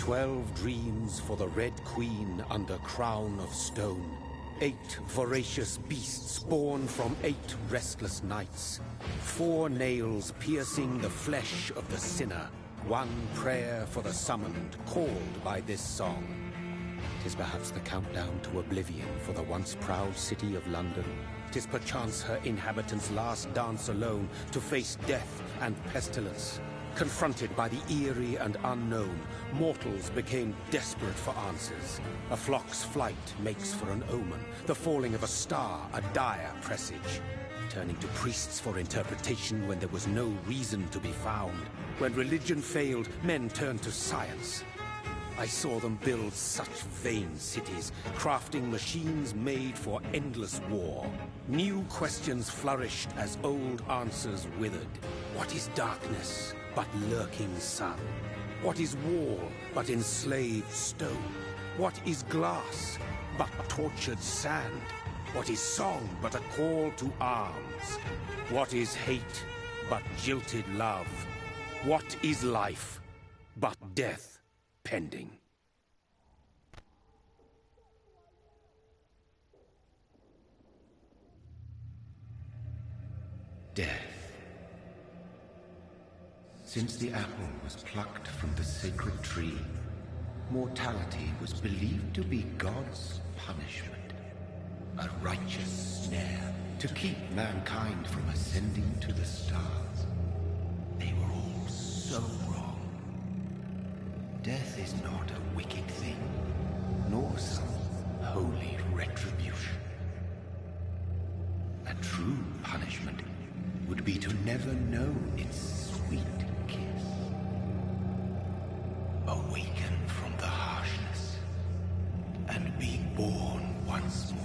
12 dreams for the Red Queen under crown of stone. 8 voracious beasts born from 8 restless nights. 4 nails piercing the flesh of the sinner. 1 prayer for the summoned, called by this song. 'Tis perhaps the countdown to oblivion for the once proud city of London. 'Tis perchance her inhabitants' last dance alone to face death and pestilence. Confronted by the eerie and unknown, mortals became desperate for answers. A flock's flight makes for an omen, the falling of a star a dire presage. Turning to priests for interpretation when there was no reason to be found. When religion failed, men turned to science. I saw them build such vain cities, crafting machines made for endless war. New questions flourished as old answers withered. What is darkness but lurking sun? What is wall but enslaved stone? What is glass but tortured sand? What is song but a call to arms? What is hate but jilted love? What is life but death pending? Death. Since the apple was plucked from the sacred tree, mortality was believed to be God's punishment. A righteous snare to keep mankind from ascending to the stars. They were all so wrong. Death is not a wicked thing, nor some holy retribution. A true punishment would be to never know its sweet kiss. Awaken from the harshness and be born once more.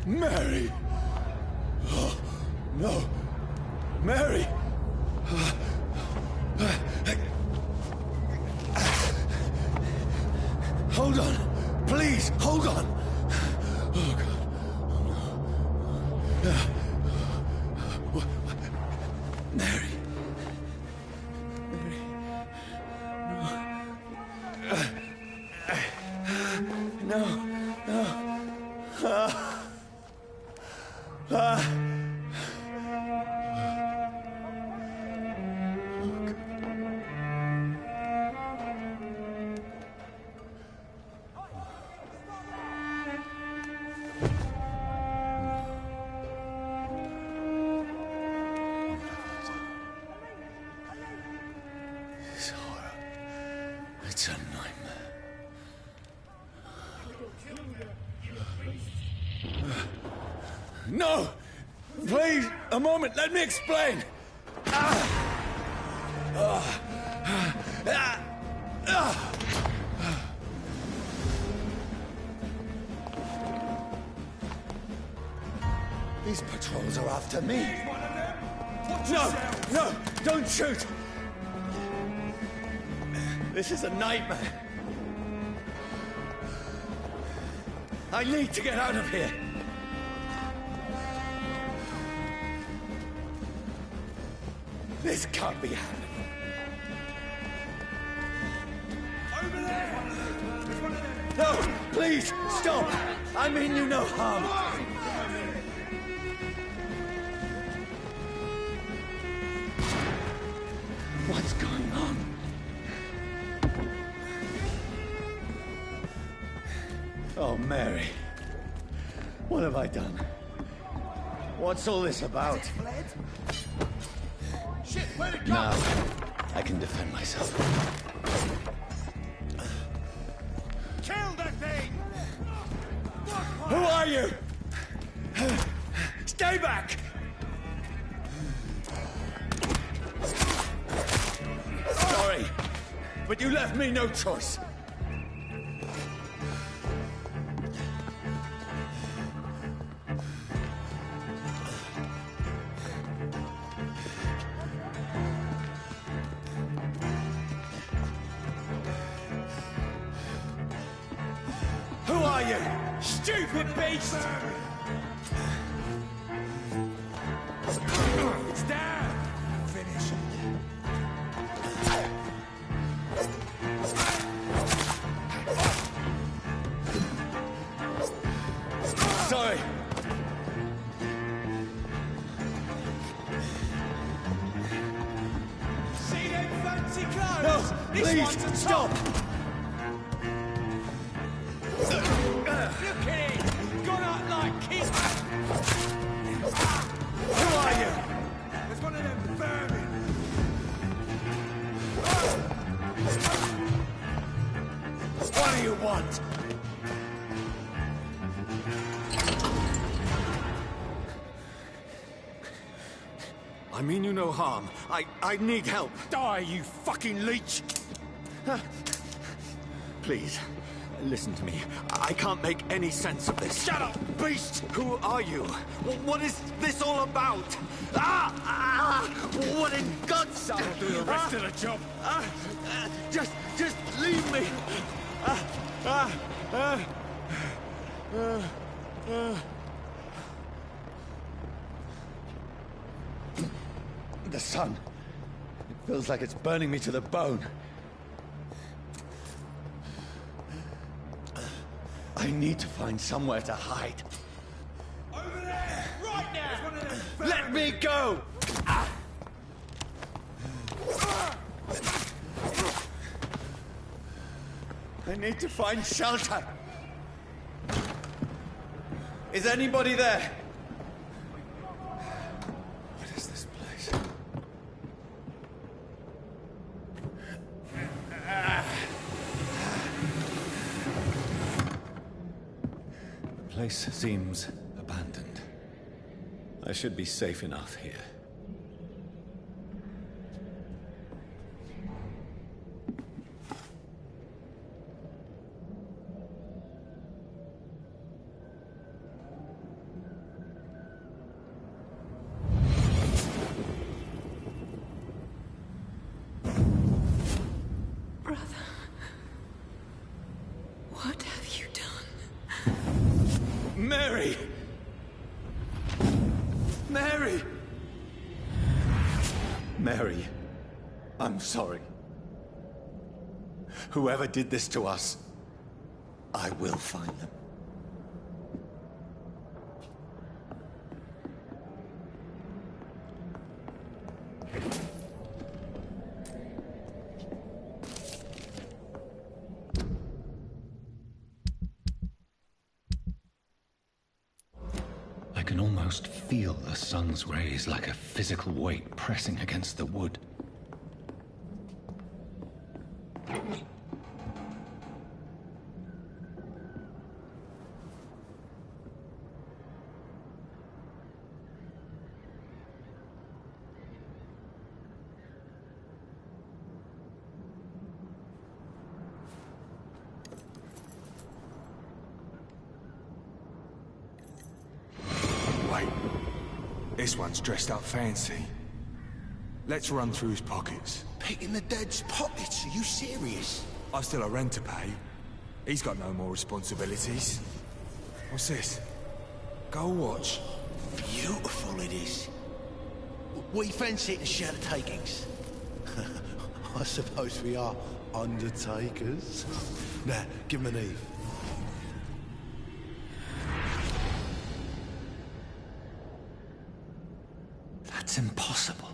Mary! Oh, no! Mary! Hold on! Please, hold on! Oh, God. Oh, no. Mary! Mary! No. No, no. This horror. It's a nightmare. No! Please, a moment, let me explain! These patrols are after me. No! No! Don't shoot! This is a nightmare. I need to get out of here. This can't be happening. Over there! No! Please! Stop! I mean you no harm. What's going on? Oh, Mary. What have I done? What's all this about? Shit, where'd it go? Now, I can defend myself. Kill that thing! Who are you? Stay back! Sorry, but you left me no choice. Who are you? Stupid beast! It's down! Finish. Sorry. See them fancy clothes? No, This please, one's a stop! Look at it! Gone out like kids! Who are you? There's one of them vermin! What do you want? I mean you no harm. I need help. Die, you fucking leech! Please, listen to me. I can't make any sense of this. Shut up, beast! Who are you? What is this all about? What in God's name? I'll do the rest of the job. Just leave me. The sun. It feels like it's burning me to the bone. I need to find somewhere to hide. Over there! Right now! There's one of them vermin! Let me go! I need to find shelter. Is anybody there? What is this place? The place seems abandoned. I should be safe enough here. What have you done? Mary! Mary! Mary, I'm sorry. Whoever did this to us, I will find them. I can almost feel the sun's rays like a physical weight pressing against the wood. Wait. This one's dressed up fancy. Let's run through his pockets. Picking the dead's pockets? Are you serious? I've still a rent to pay. He's got no more responsibilities. What's this? Gold watch. Beautiful it is. We fancy it and share the takings. I suppose we are undertakers. Now, give him an Eve. That's impossible.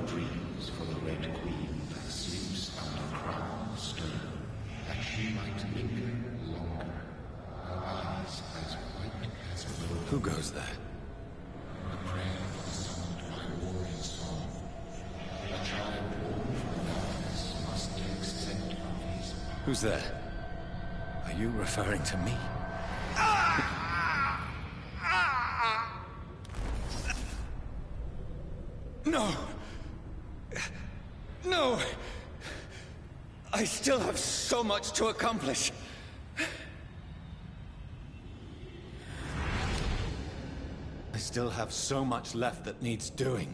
Dreams for the Red Queen that sleeps under crown of stone, that she might linger longer, her eyes as white as milk. Who goes there? A prayer summoned by warrior song. A child born from darkness must take scent of his. Who's there? Are you referring to me? No! No! I still have so much to accomplish. I still have so much left that needs doing.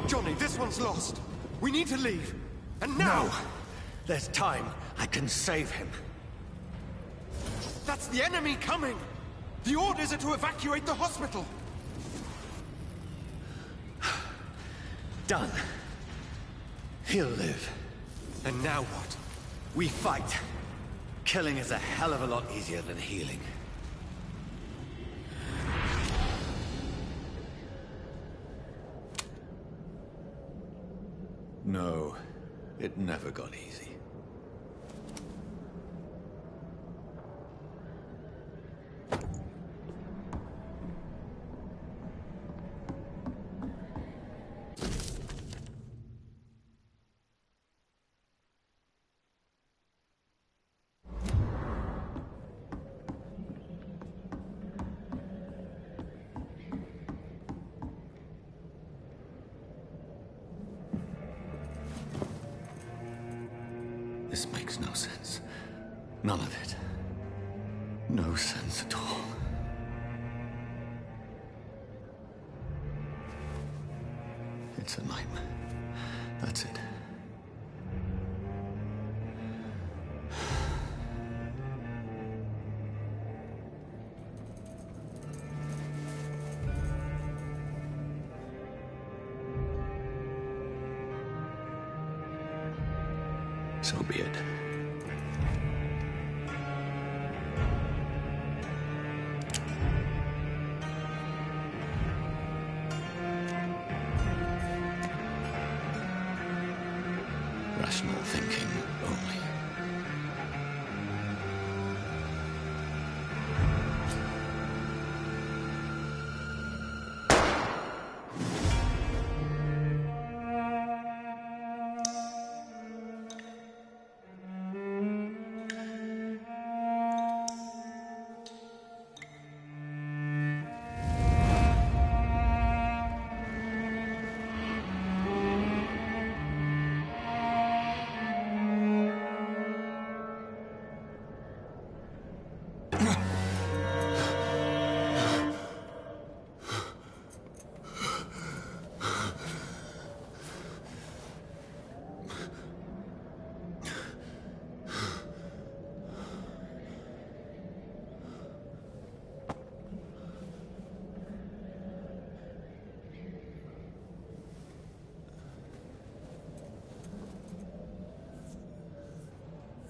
Johnny, this one's lost. We need to leave. And now! No! There's time. I can save him. That's the enemy coming! The orders are to evacuate the hospital! Done. He'll live. And now what? We fight. Killing is a hell of a lot easier than healing. No, it never got easy. This makes no sense. None of it. No sense at all. It's a nightmare. That's it. So be it. Rational thinking only.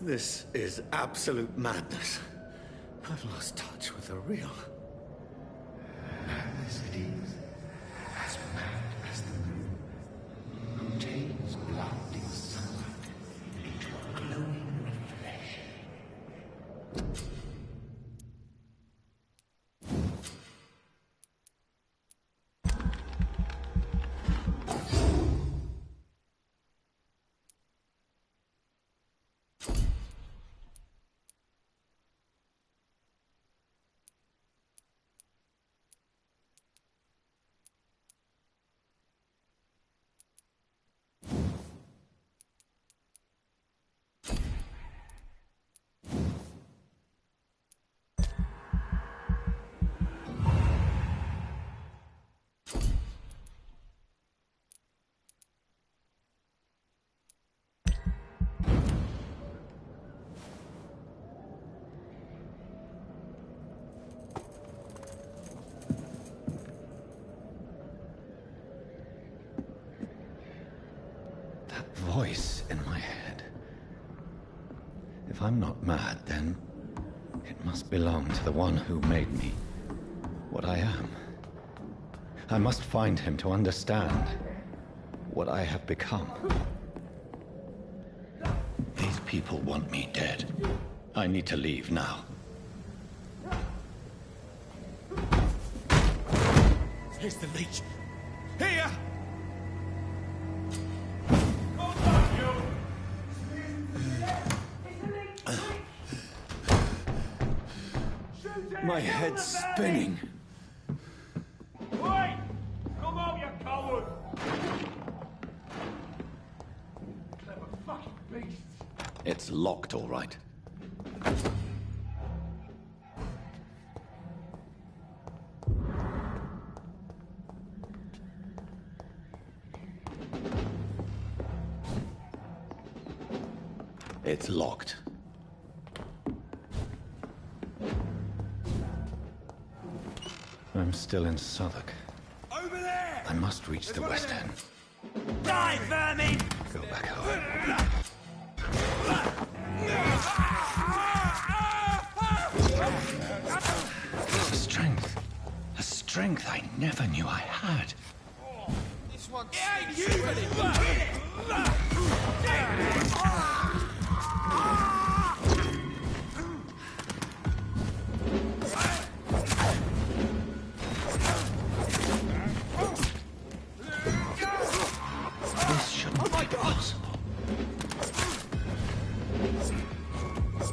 This is absolute madness. I've lost touch with the real. Madness it is, as mad as the moon, who takes blinding sunlight into a glowing reflection. Voice in my head. If I'm not mad, then it must belong to the one who made me what I am. I must find him to understand what I have become. These people want me dead. I need to leave now. Here's the leech. Here! My head's spinning. Wait! Come on, you coward! Clever fucking beasts! It's locked, all right. It's locked. I'm still in Southwark. Over there! I must reach the West End. Die, vermin! Go back home. There's a strength I never knew I had. This one's... It ain't you, but it! This shouldn't be possible.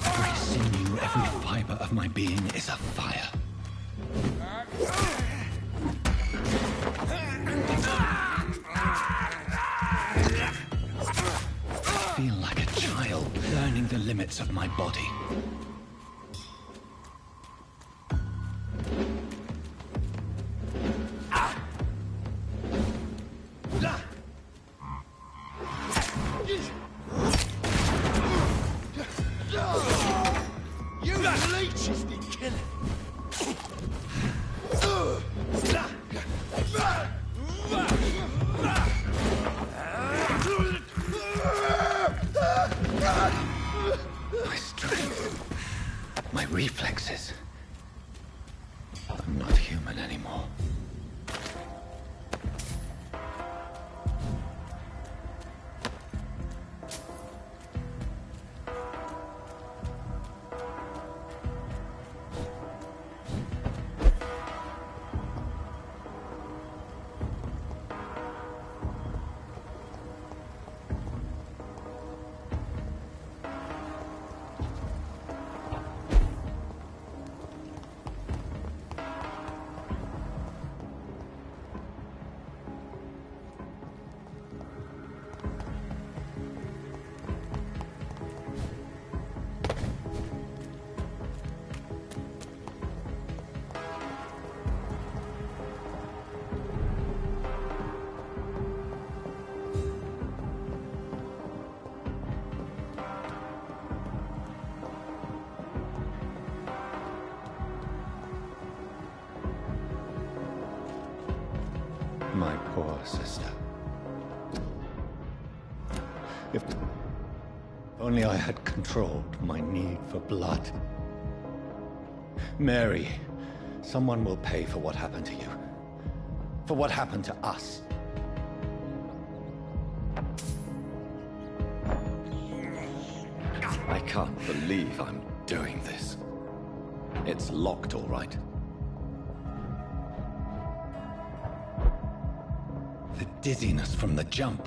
Every sinew, every fiber of my being is afire. I feel like a child learning the limits of my body. You leeches need killing! My strength My poor sister. If only I had controlled my need for blood. Mary, someone will pay for what happened to you. For what happened to us. I can't believe I'm doing this. It's locked, all right. The dizziness from the jump.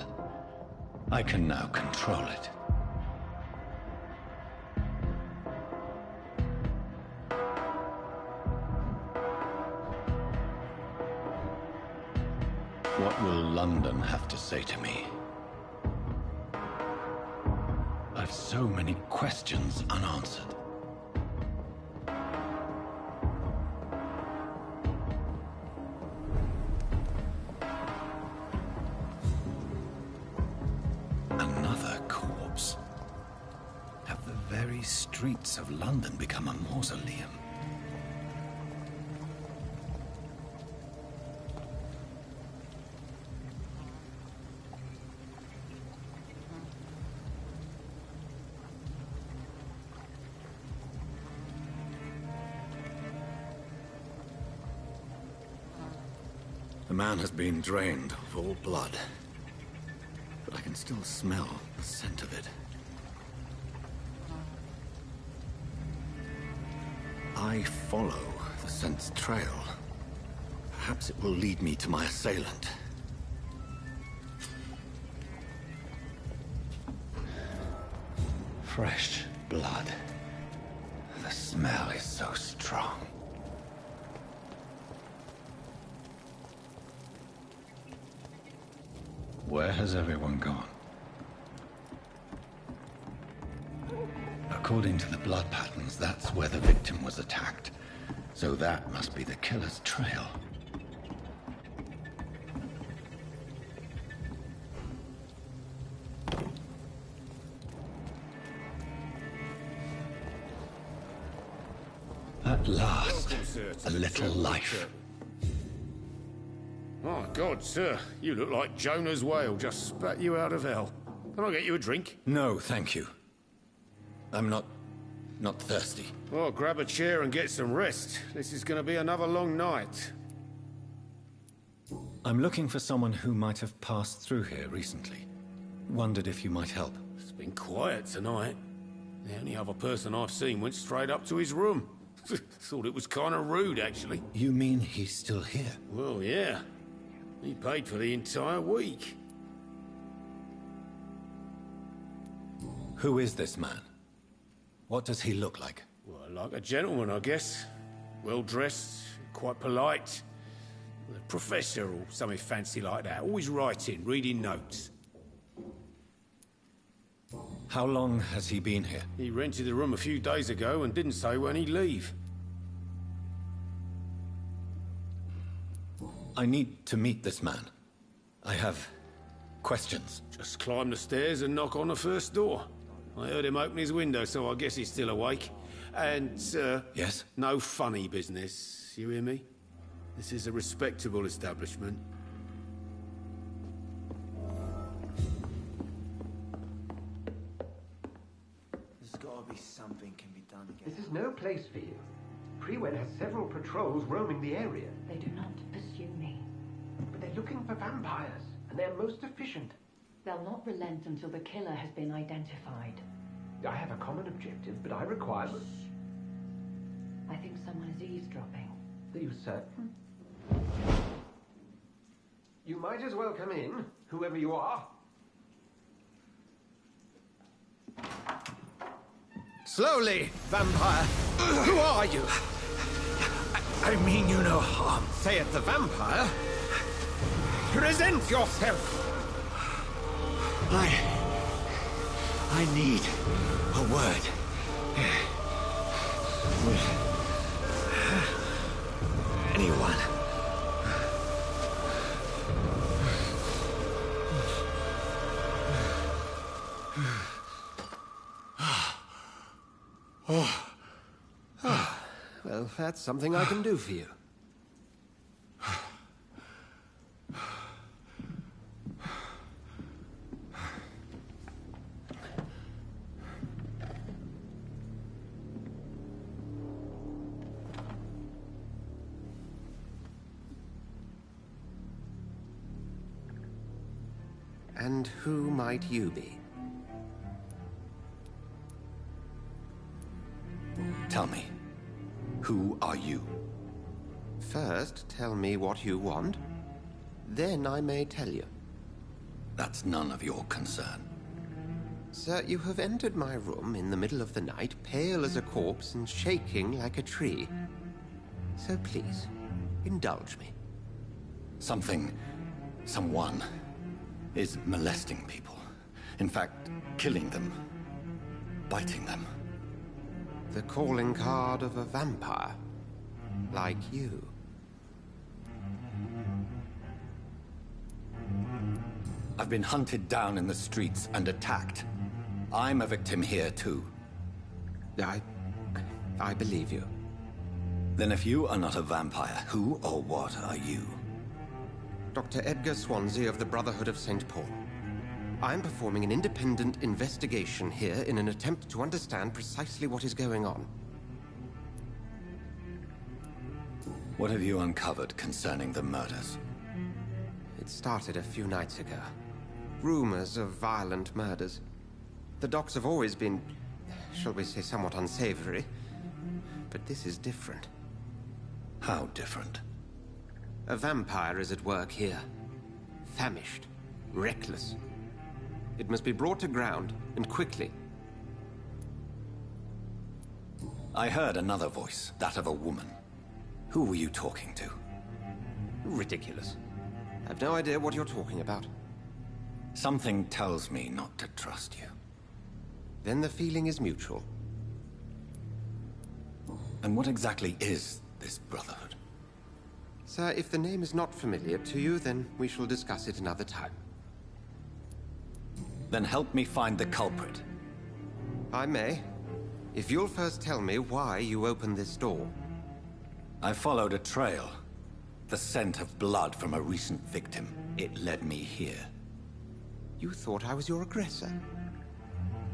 I can now control it. What will London have to say to me? I've so many questions unanswered. Another corpse. Have the very streets of London become a mausoleum? The man has been drained of all blood, but I can still smell the scent of it. I follow the scent's trail. Perhaps it will lead me to my assailant. Fresh blood. The smell is so strong. Where has everyone gone? According to the blood patterns, that's where the victim was attacked. So that must be the killer's trail. At last, a little life. My God, sir, you look like Jonah's whale just spat you out of hell. Can I get you a drink? No, thank you. I'm not thirsty. Well, grab a chair and get some rest. This is gonna be another long night. I'm looking for someone who might have passed through here recently. Wondered if you might help. It's been quiet tonight. The only other person I've seen went straight up to his room. Thought it was kind of rude, actually. You mean he's still here? Well, yeah. He paid for the entire week. Who is this man? What does he look like? Well, like a gentleman, I guess. Well-dressed, quite polite. A professor or something fancy like that. Always writing, reading notes. How long has he been here? He rented the room a few days ago and didn't say when he'd leave. I need to meet this man. I have questions. Just climb the stairs and knock on the first door. I heard him open his window, so I guess he's still awake. And, Yes? no funny business. You hear me? This is a respectable establishment. There's gotta be something can be done again. This is no place for you. Prewen has several patrols roaming the area. They do not pursue me. But they're looking for vampires, and they're most efficient. They'll not relent until the killer has been identified. I have a common objective, but I require... I think someone is eavesdropping. Are you certain? You might as well come in, whoever you are. Slowly, vampire. Who are you? I mean you no harm. Saith the vampire. Present yourself. I need a word. With anyone. Well, that's something I can do for you. And who might you be? Tell me, who are you? First, tell me what you want. Then I may tell you. That's none of your concern. Sir, you have entered my room in the middle of the night, pale as a corpse and shaking like a tree. So please, indulge me. Someone is molesting people. In fact, killing them. Biting them. The calling card of a vampire. Like you. I've been hunted down in the streets and attacked. I'm a victim here, too. I believe you. Then if you are not a vampire, who or what are you? Dr. Edgar Swansea of the Brotherhood of St. Paul. I'm performing an independent investigation here in an attempt to understand precisely what is going on. What have you uncovered concerning the murders? It started a few nights ago. Rumors of violent murders. The docs have always been, shall we say, somewhat unsavory. But this is different. How different? A vampire is at work here. Famished. Reckless. It must be brought to ground, and quickly. I heard another voice, that of a woman. Who were you talking to? Ridiculous. I've no idea what you're talking about. Something tells me not to trust you. Then the feeling is mutual. And what exactly is this Brotherhood? Sir, if the name is not familiar to you, then we shall discuss it another time. Then help me find the culprit. I may. If you'll first tell me why you opened this door. I followed a trail. The scent of blood from a recent victim. It led me here. You thought I was your aggressor?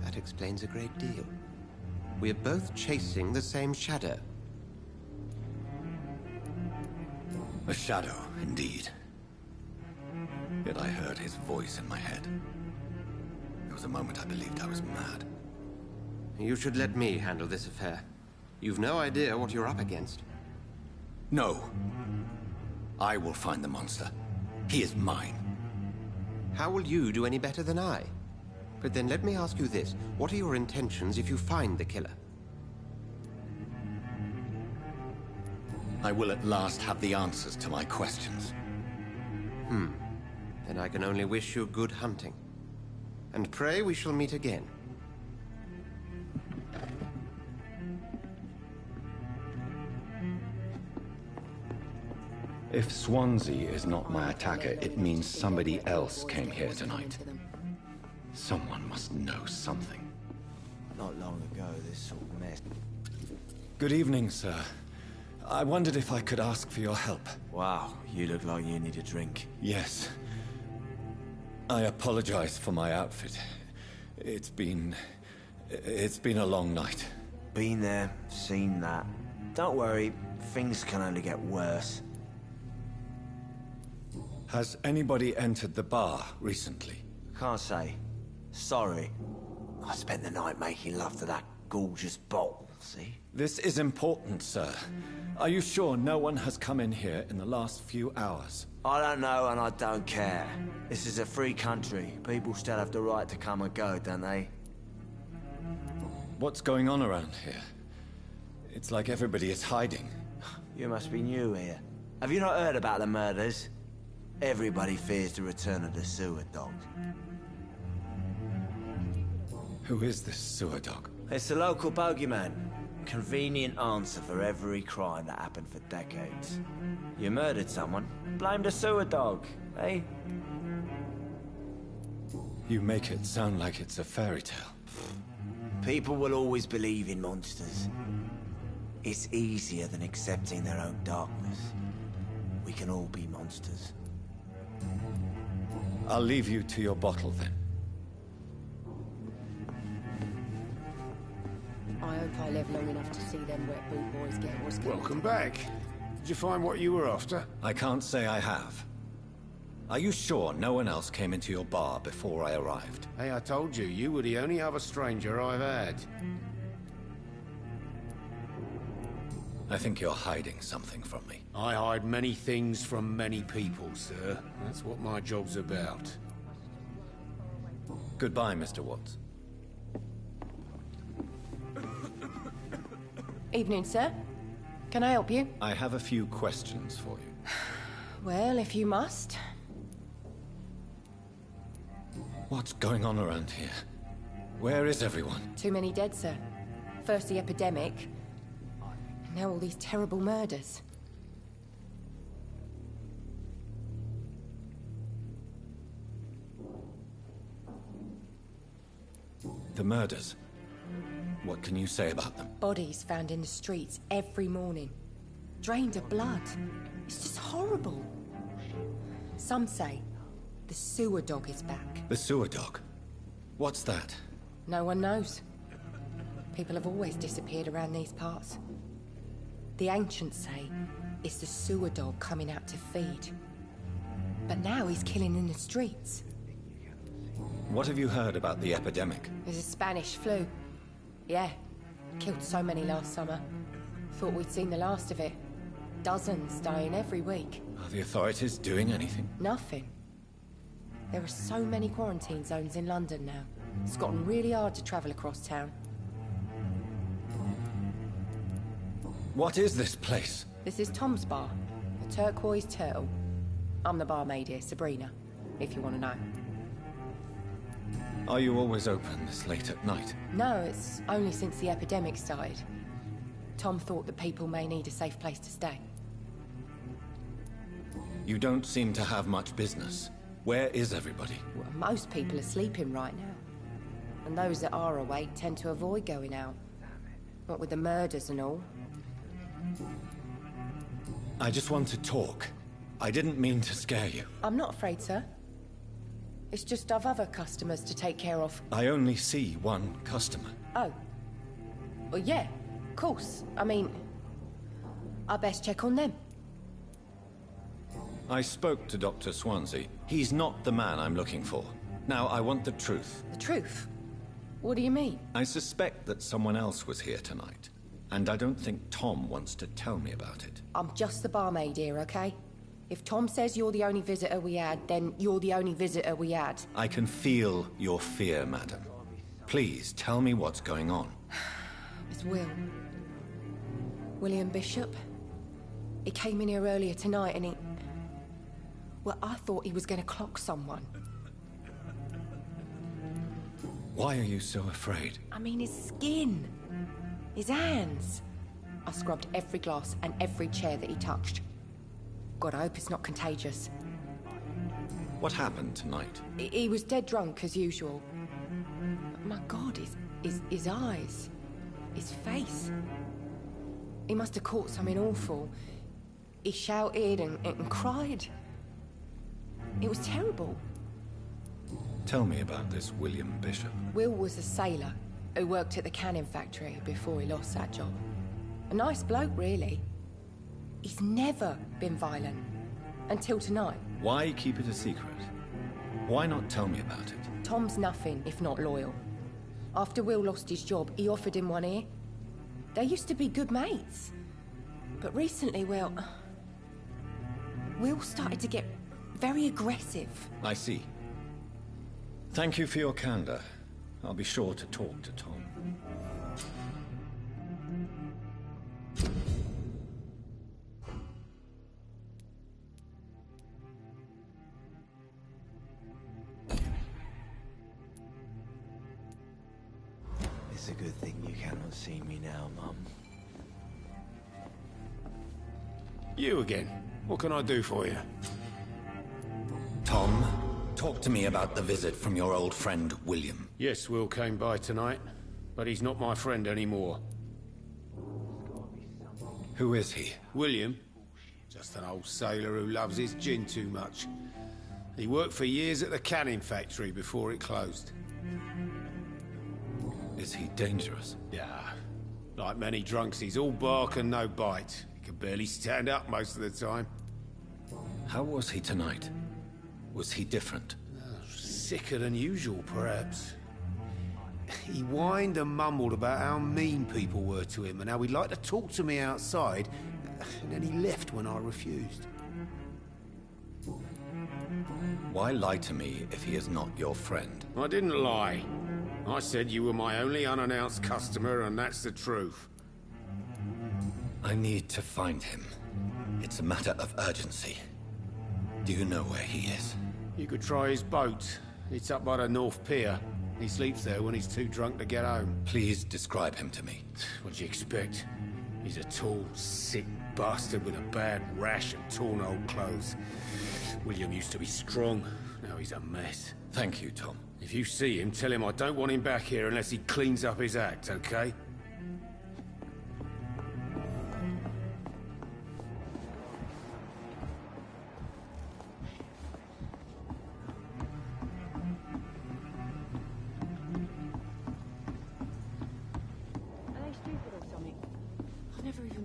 That explains a great deal. We're both chasing the same shadow. A shadow, indeed. Yet I heard his voice in my head. There was a moment I believed I was mad. You should let me handle this affair. You've no idea what you're up against. No. I will find the monster. He is mine. How will you do any better than I? But then let me ask you this. What are your intentions if you find the killer? I will at last have the answers to my questions. Then I can only wish you good hunting. And pray we shall meet again. If Swansea is not my attacker, it means somebody else came here tonight. Someone must know something. Not long ago, this sort of mess. Good evening, sir. I wondered if I could ask for your help. Wow, you look like you need a drink. Yes. I apologize for my outfit. It's been a long night. Been there, seen that. Don't worry, things can only get worse. Has anybody entered the bar recently? Can't say. Sorry. I spent the night making love to that gorgeous bottle, see? This is important, sir. Are you sure no one has come in here in the last few hours? I don't know and I don't care. This is a free country. People still have the right to come and go, don't they? What's going on around here? It's like everybody is hiding. You must be new here. Have you not heard about the murders? Everybody fears the return of the sewer dog. Who is this sewer dog? It's the local bogeyman. Convenient answer for every crime that happened for decades. You murdered someone, blame the sewer dog, eh? You make it sound like it's a fairy tale. People will always believe in monsters. It's easier than accepting their own darkness. We can all be monsters. I'll leave you to your bottle then. I hope I live long enough to see them wet boot boys get what's coming. Welcome back. Did you find what you were after? I can't say I have. Are you sure no one else came into your bar before I arrived? Hey, I told you, you were the only other stranger I've had. I think you're hiding something from me. I hide many things from many people, sir. That's what my job's about. Goodbye, Mr. Watts. Evening, sir. Can I help you? I have a few questions for you. Well, if you must. What's going on around here? Where is everyone? Too many dead, sir. First the epidemic, and now all these terrible murders. The murders? What can you say about them? Bodies found in the streets every morning. Drained of blood. It's just horrible. Some say the sewer dog is back. The sewer dog? What's that? No one knows. People have always disappeared around these parts. The ancients say it's the sewer dog coming out to feed. But now he's killing in the streets. What have you heard about the epidemic? There's a Spanish flu. Yeah. Killed so many last summer. Thought we'd seen the last of it. Dozens dying every week. Are the authorities doing anything? Nothing. There are so many quarantine zones in London now. It's gotten really hard to travel across town. What is this place? This is Tom's bar, the Turquoise Turtle. I'm the barmaid here, Sabrina, if you want to know. Are you always open this late at night? No, it's only since the epidemic started. Tom thought that people may need a safe place to stay. You don't seem to have much business. Where is everybody? Well, most people are sleeping right now. And those that are awake tend to avoid going out. What with the murders and all. I just want to talk. I didn't mean to scare you. I'm not afraid, sir. It's just I've other customers to take care of. I only see one customer. Oh. Well, yeah, of course. I mean, I best check on them. I spoke to Dr. Swansea. He's not the man I'm looking for. Now, I want the truth. The truth? What do you mean? I suspect that someone else was here tonight. And I don't think Tom wants to tell me about it. I'm just the barmaid here, okay? If Tom says you're the only visitor we had, then you're the only visitor we had. I can feel your fear, madam. Please, tell me what's going on. It's Will. William Bishop. He came in here earlier tonight and he... Well, I thought he was going to clock someone. Why are you so afraid? I mean, his skin. His hands. I scrubbed every glass and every chair that he touched. God, I hope it's not contagious. What happened tonight? He was dead drunk, as usual. But my God, his eyes. His face. He must have caught something awful. He shouted and cried. It was terrible. Tell me about this William Bishop. Will was a sailor who worked at the canning factory before he lost that job. A nice bloke, really. He's never been violent. Until tonight. Why keep it a secret? Why not tell me about it? Tom's nothing if not loyal. After Will lost his job, he offered him one ear. They used to be good mates. But recently, well... Will started to get very aggressive. I see. Thank you for your candor. I'll be sure to talk to Tom. It's a good thing you cannot see me now, Mum. You again. What can I do for you? Tom, talk to me about the visit from your old friend, William. Yes, Will came by tonight, but he's not my friend anymore. Who is he? William? Just an old sailor who loves his gin too much. He worked for years at the canning factory before it closed. Is he dangerous? Yeah. Like many drunks, he's all bark and no bite. He can barely stand up most of the time. How was he tonight? Was he different? Sicker than usual, perhaps. He whined and mumbled about how mean people were to him and how he'd like to talk to me outside, and then he left when I refused. Why lie to me if he is not your friend? I didn't lie. I said you were my only unannounced customer, and that's the truth. I need to find him. It's a matter of urgency. Do you know where he is? You could try his boat. It's up by the North Pier. He sleeps there when he's too drunk to get home. Please describe him to me. What do you expect? He's a tall, sick bastard with a bad rash and torn old clothes. William used to be strong. Now he's a mess. Thank you, Tom. If you see him, tell him I don't want him back here unless he cleans up his act, okay?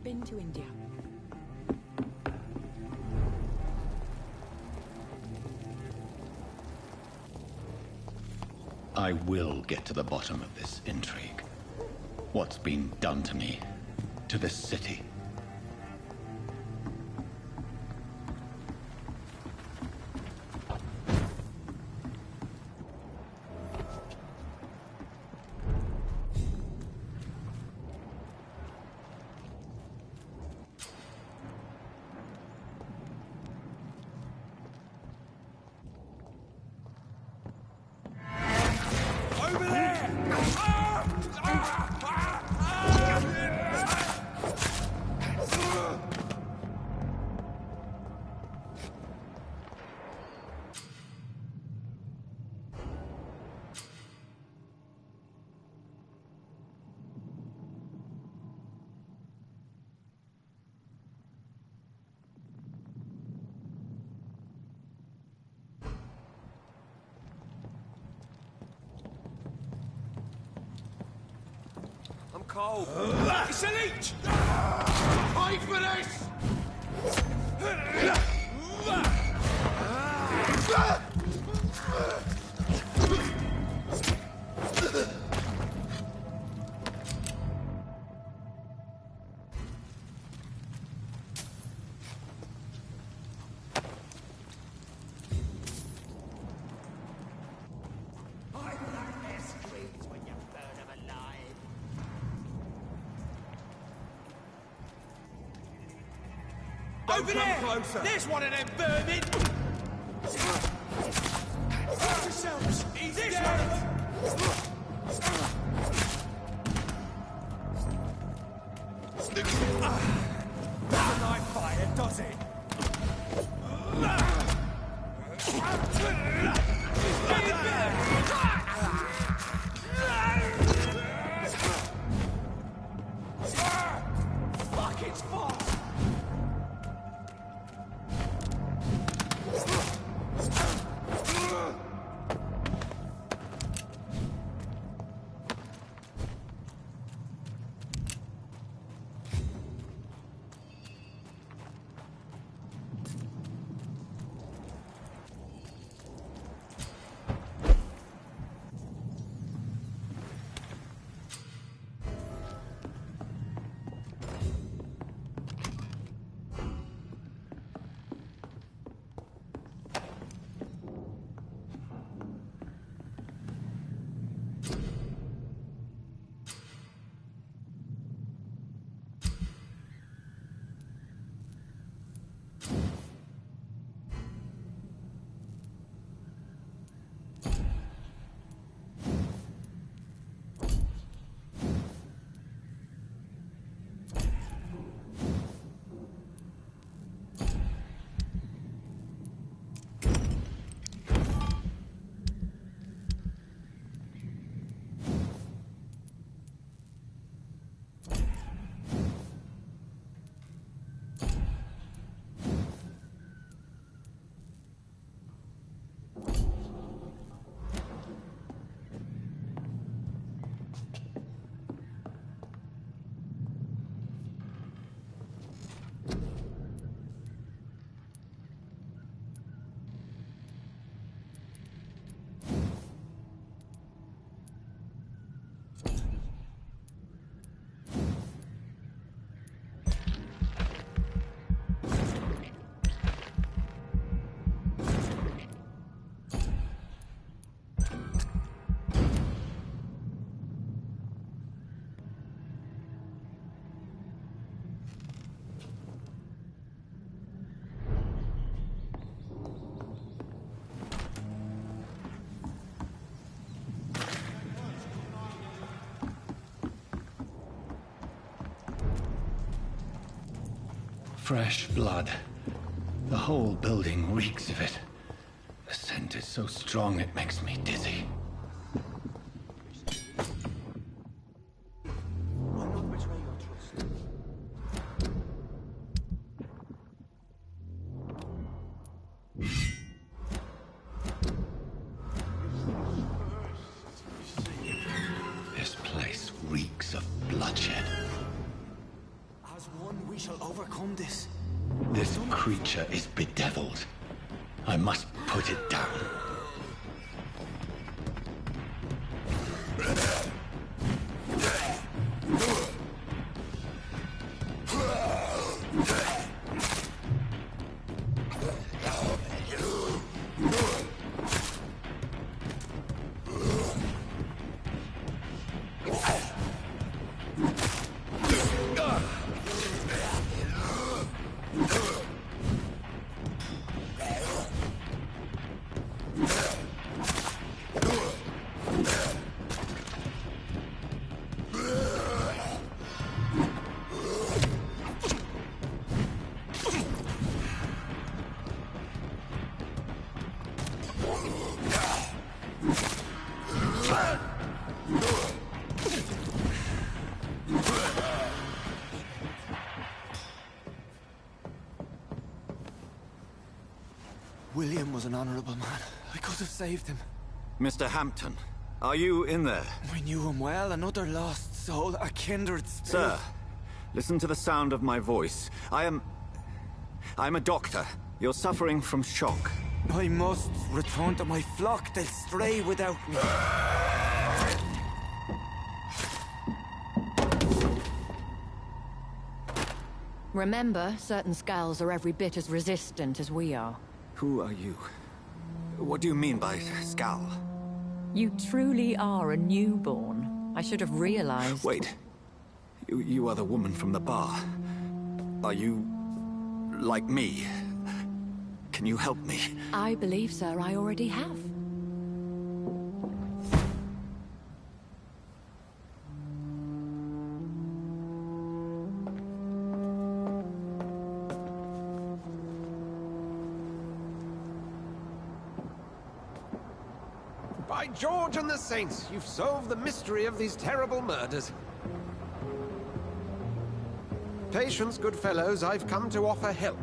Been to India. I will get to the bottom of this intrigue. What's been done to me, to this city. Cold. It's a leech! Fight for this! Over there! Closer. There's one of them vermin! Watch yourselves! He's this one! Doesn't like fire, does it? Fuck, it's fast! Fresh blood. The whole building reeks of it. The scent is so strong it makes me dizzy. This place reeks of bloodshed. As one, we shall overcome this. This creature is bedeviled. I must put it down. William was an honorable man. I could have saved him. Mr. Hampton, are you in there? We knew him well, another lost soul, a kindred spirit. Sir, listen to the sound of my voice. I'm a doctor. You're suffering from shock. I must return to my flock. They'll stray without me. Remember, certain skulls are every bit as resistant as we are. Who are you? What do you mean by Skal? You truly are a newborn. I should have realized. Wait. You are the woman from the bar. Are you... like me? Can you help me? I believe, sir, I already have. By George and the Saints, you've solved the mystery of these terrible murders. Patience, good fellows, I've come to offer help.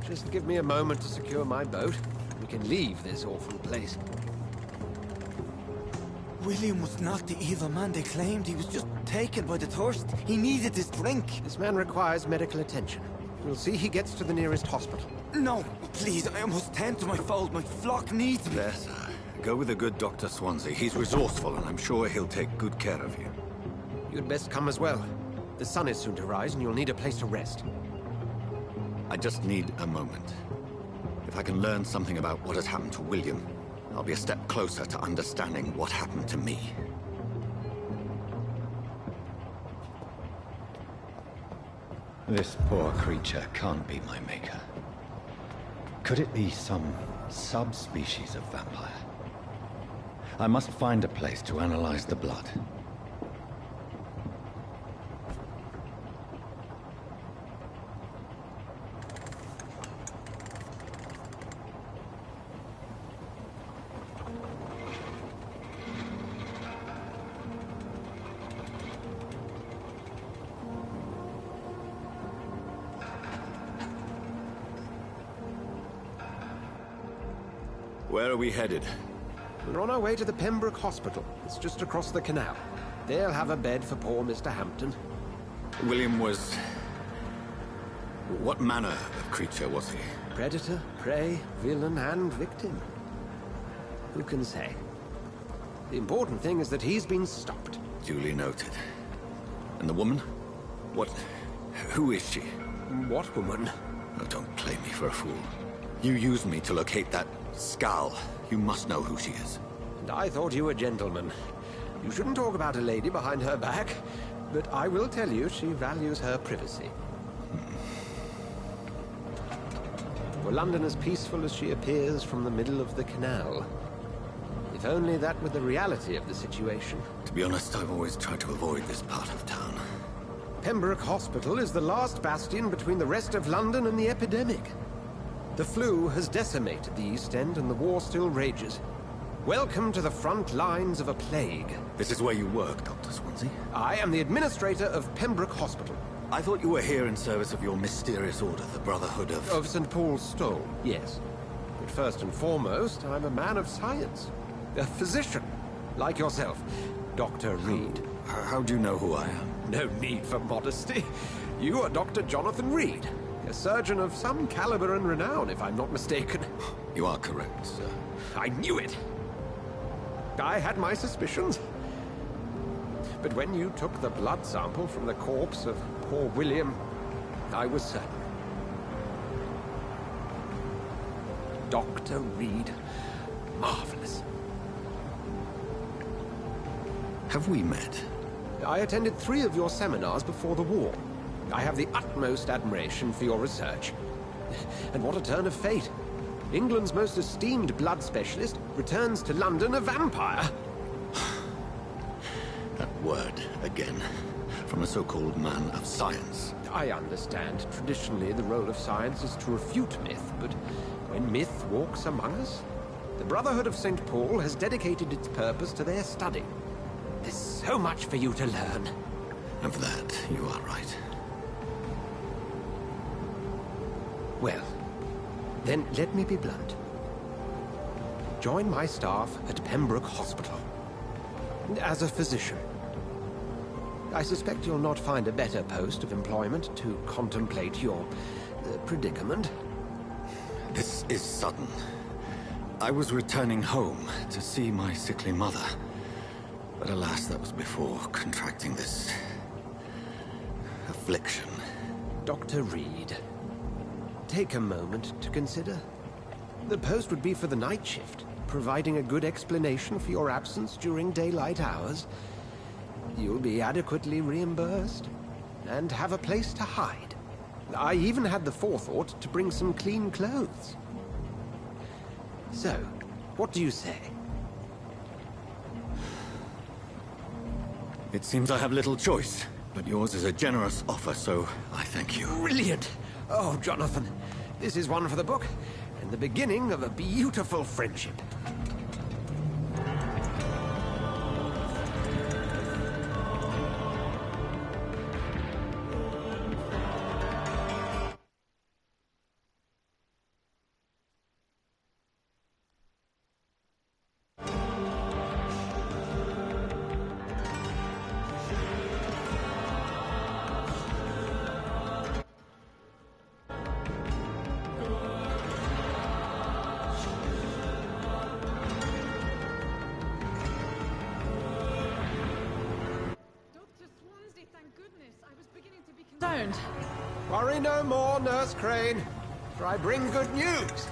Just give me a moment to secure my boat. We can leave this awful place. William was not the evil man they claimed. He was just taken by the thirst. He needed this drink. This man requires medical attention. We'll see he gets to the nearest hospital. No, please, I must tend to my fold. My flock needs me. There, sir. Go with the good Dr. Swansea. He's resourceful, and I'm sure he'll take good care of you. You'd best come as well. The sun is soon to rise, and you'll need a place to rest. I just need a moment. If I can learn something about what has happened to William, I'll be a step closer to understanding what happened to me. This poor creature can't be my maker. Could it be some subspecies of vampire? I must find a place to analyze the blood. Where are we headed? We're on our way to the Pembroke Hospital. It's just across the canal. They'll have a bed for poor Mr. Hampton. William was... what manner of creature was he? Predator, prey, villain, and victim. Who can say? The important thing is that he's been stopped. Duly noted. And the woman? What... who is she? What woman? Oh, don't play me for a fool. You used me to locate that Skal. You must know who she is. And I thought you a gentleman. You shouldn't talk about a lady behind her back, but I will tell you she values her privacy. Were London as peaceful as she appears from the middle of the canal? If only that were the reality of the situation. To be honest, I've always tried to avoid this part of town. Pembroke Hospital is the last bastion between the rest of London and the epidemic. The flu has decimated the East End and the war still rages. Welcome to the front lines of a plague. This is where you work, Dr. Swansea? I am the administrator of Pembroke Hospital. I thought you were here in service of your mysterious order, the Brotherhood of... Of St. Paul's Stole, yes. But first and foremost, I'm a man of science. A physician, like yourself, Dr. Reed. How do you know who I am? No need for modesty. You are Dr. Jonathan Reed, a surgeon of some caliber and renown, if I'm not mistaken. You are correct, sir. I knew it! I had my suspicions. But when you took the blood sample from the corpse of poor William, I was certain. Dr. Reed. Marvelous. Have we met? I attended 3 of your seminars before the war. I have the utmost admiration for your research. And what a turn of fate. England's most esteemed blood specialist returns to London a vampire. That word, again, from a so-called man of science. I understand. Traditionally, the role of science is to refute myth, but when myth walks among us, the Brotherhood of St. Paul has dedicated its purpose to their study. There's so much for you to learn. Of that, you are right. Well, then let me be blunt. Join my staff at Pembroke Hospital. As a physician. I suspect you'll not find a better post of employment to contemplate your predicament. This is sudden. I was returning home to see my sickly mother. But alas, that was before contracting this... affliction. Dr. Reed, take a moment to consider. The post would be for the night shift, providing a good explanation for your absence during daylight hours. You'll be adequately reimbursed, and have a place to hide. I even had the forethought to bring some clean clothes. So, what do you say? It seems I have little choice, but yours is a generous offer, so I thank you. Brilliant! Oh, Jonathan, this is one for the book, and the beginning of a beautiful friendship. Don't. Worry no more, Nurse Crane, for I bring good news.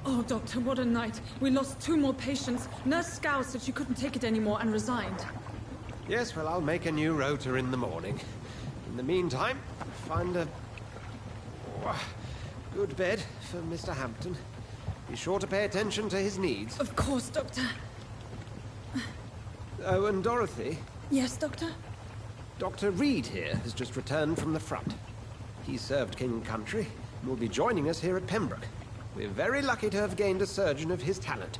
Oh, Doctor, what a night. We lost 2 more patients. Nurse Scow said she couldn't take it anymore and resigned. Yes, well, I'll make a new rota in the morning. In the meantime, find a good bed for Mr. Hampton. Be sure to pay attention to his needs. Of course, Doctor. Oh, and Dorothy? Yes, Doctor? Dr. Reed here has just returned from the front. He served King Country and will be joining us here at Pembroke. We're very lucky to have gained a surgeon of his talent,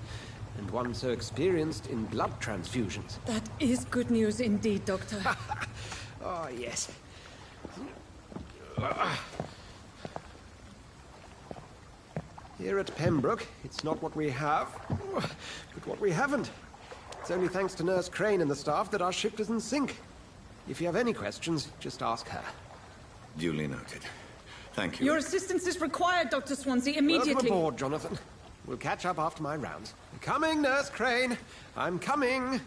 and one so experienced in blood transfusions. That is good news indeed, Doctor. Oh, yes. Here at Pembroke, it's not what we have, but what we haven't. It's only thanks to Nurse Crane and the staff that our ship doesn't sink. If you have any questions, just ask her. Duly noted. Thank you. Your assistance is required, Dr. Swansea, immediately. Welcome aboard, Jonathan. We'll catch up after my rounds. I'm coming, Nurse Crane. I'm coming.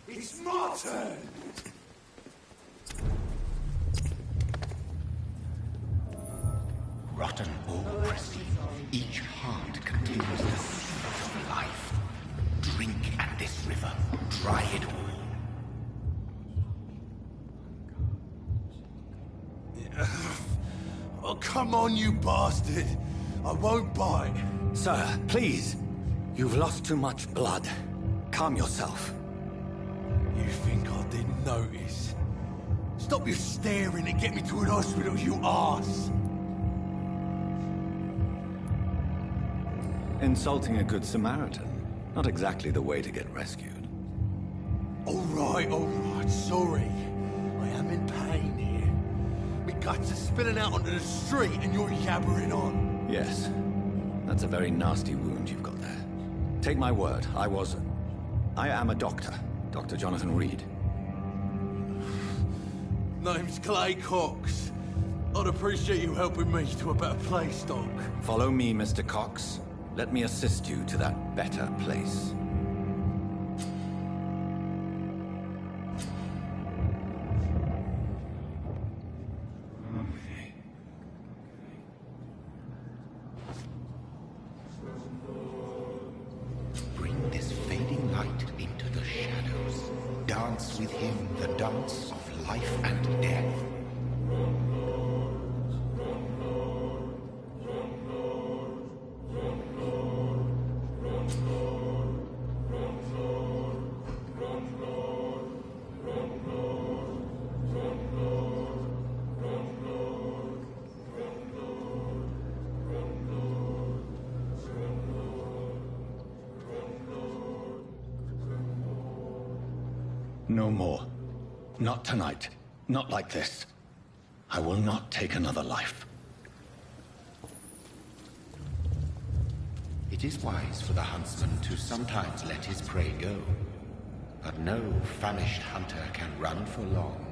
It's my turn! Rotten ore, Christine. Each heart contains the seed of life. Drink at this river. Dry it all. Come on, you bastard! I won't bite. Sir, please. You've lost too much blood. Calm yourself. You think I didn't notice? Stop your staring and get me to an hospital, you arse! Insulting a good Samaritan. Not exactly the way to get rescued. All right, sorry. I am in pain here. My guts are spilling out onto the street and you're yabbering on. Yes. That's a very nasty wound you've got there. Take my word, I am a doctor. Dr. Jonathan Reed. Name's Clay Cox. I'd appreciate you helping me to a better place, Doc. Follow me, Mr. Cox. Let me assist you to that better place. Bring this fading light into the shadows. Dance with him the dance of life and death. No more. Not tonight. Not like this. I will not take another life. It is wise for the huntsman to sometimes let his prey go. But no famished hunter can run for long.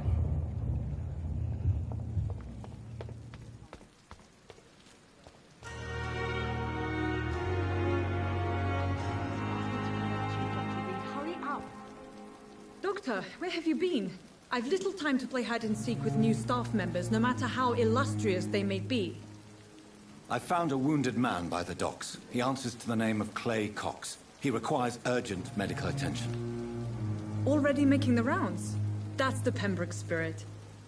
Doctor, where have you been? I've little time to play hide-and-seek with new staff members, no matter how illustrious they may be. I found a wounded man by the docks. He answers to the name of Clay Cox. He requires urgent medical attention. Already making the rounds? That's the Pembroke spirit.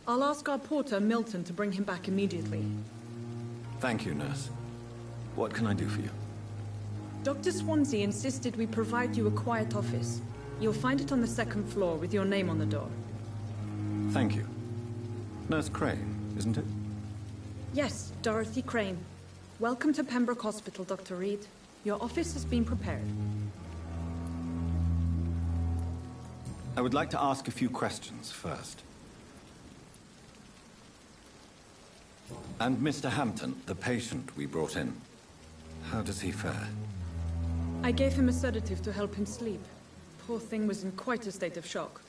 I'll ask our porter, Milton, to bring him back immediately. Thank you, nurse. What can I do for you? Dr. Swansea insisted we provide you a quiet office. You'll find it on the second floor with your name on the door. Thank you. Nurse Crane, isn't it? Yes, Dorothy Crane. Welcome to Pembroke Hospital, Dr. Reed. Your office has been prepared. I would like to ask a few questions first. And Mr. Hampton, the patient we brought in, how does he fare? I gave him a sedative to help him sleep. Poor thing was in quite a state of shock.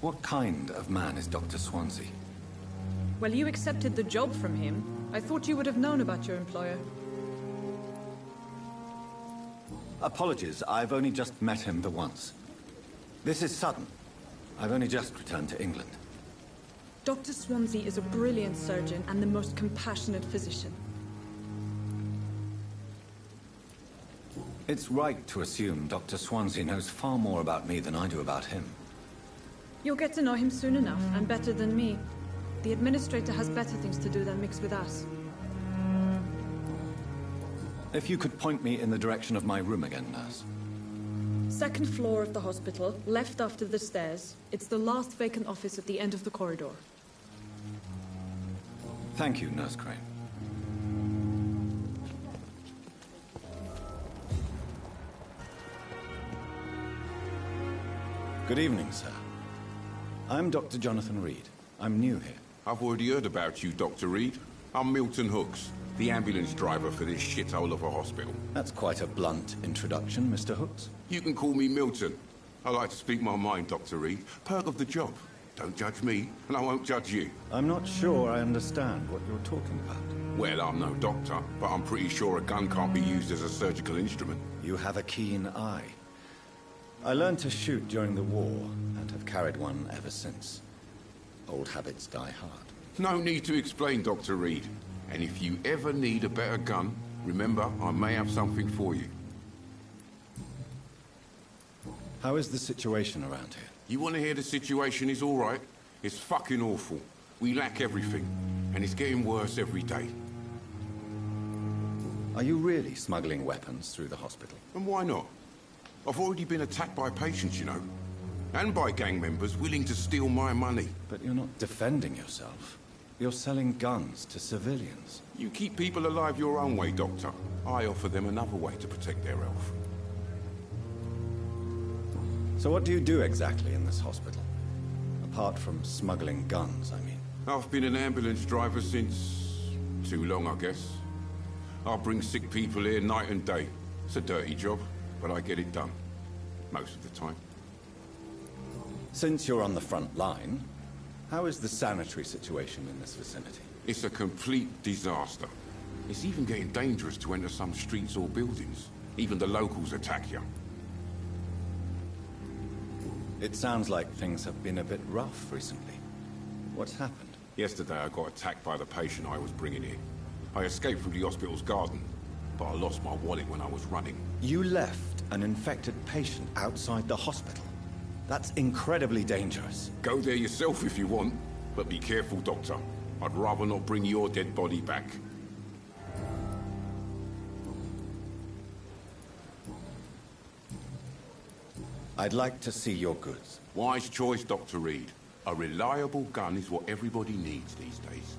What kind of man is Dr. Swansea? Well, you accepted the job from him. I thought you would have known about your employer. Apologies, I've only just met him the once. This is sudden. I've only just returned to England. Dr. Swansea is a brilliant surgeon and the most compassionate physician. It's right to assume Dr. Swansea knows far more about me than I do about him. You'll get to know him soon enough, and better than me. The administrator has better things to do than mix with us. If you could point me in the direction of my room again, nurse. Second floor of the hospital, left after the stairs. It's the last vacant office at the end of the corridor. Thank you, Nurse Crane. Good evening, sir. I'm Dr. Jonathan Reed. I'm new here. I've already heard about you, Dr. Reed. I'm Milton Hooks, the ambulance driver for this shithole of a hospital. That's quite a blunt introduction, Mr. Hooks. You can call me Milton. I like to speak my mind, Dr. Reed. Perk of the job. Don't judge me, and I won't judge you. I'm not sure I understand what you're talking about. Well, I'm no doctor, but I'm pretty sure a gun can't be used as a surgical instrument. You have a keen eye. I learned to shoot during the war, and have carried one ever since. Old habits die hard. No need to explain, Dr. Reed. And if you ever need a better gun, remember, I may have something for you. How is the situation around here? You want to hear the situation is all right? It's fucking awful. We lack everything. and it's getting worse every day. Are you really smuggling weapons through the hospital? And why not? I've already been attacked by patients, you know. And by gang members willing to steal my money. But you're not defending yourself. You're selling guns to civilians. You keep people alive your own way, Doctor. I offer them another way to protect their health. So what do you do exactly in this hospital? Apart from smuggling guns, I mean. I've been an ambulance driver since... too long, I guess. I bring sick people here night and day. It's a dirty job, but I get it done. Most of the time. Since you're on the front line, how is the sanitary situation in this vicinity? It's a complete disaster. It's even getting dangerous to enter some streets or buildings. Even the locals attack you. It sounds like things have been a bit rough recently. What's happened? Yesterday I got attacked by the patient I was bringing in. I escaped through the hospital's garden, but I lost my wallet when I was running. You left an infected patient outside the hospital? That's incredibly dangerous. Go there yourself if you want, but be careful, Doctor. I'd rather not bring your dead body back. I'd like to see your goods. Wise choice, Dr. Reed. A reliable gun is what everybody needs these days.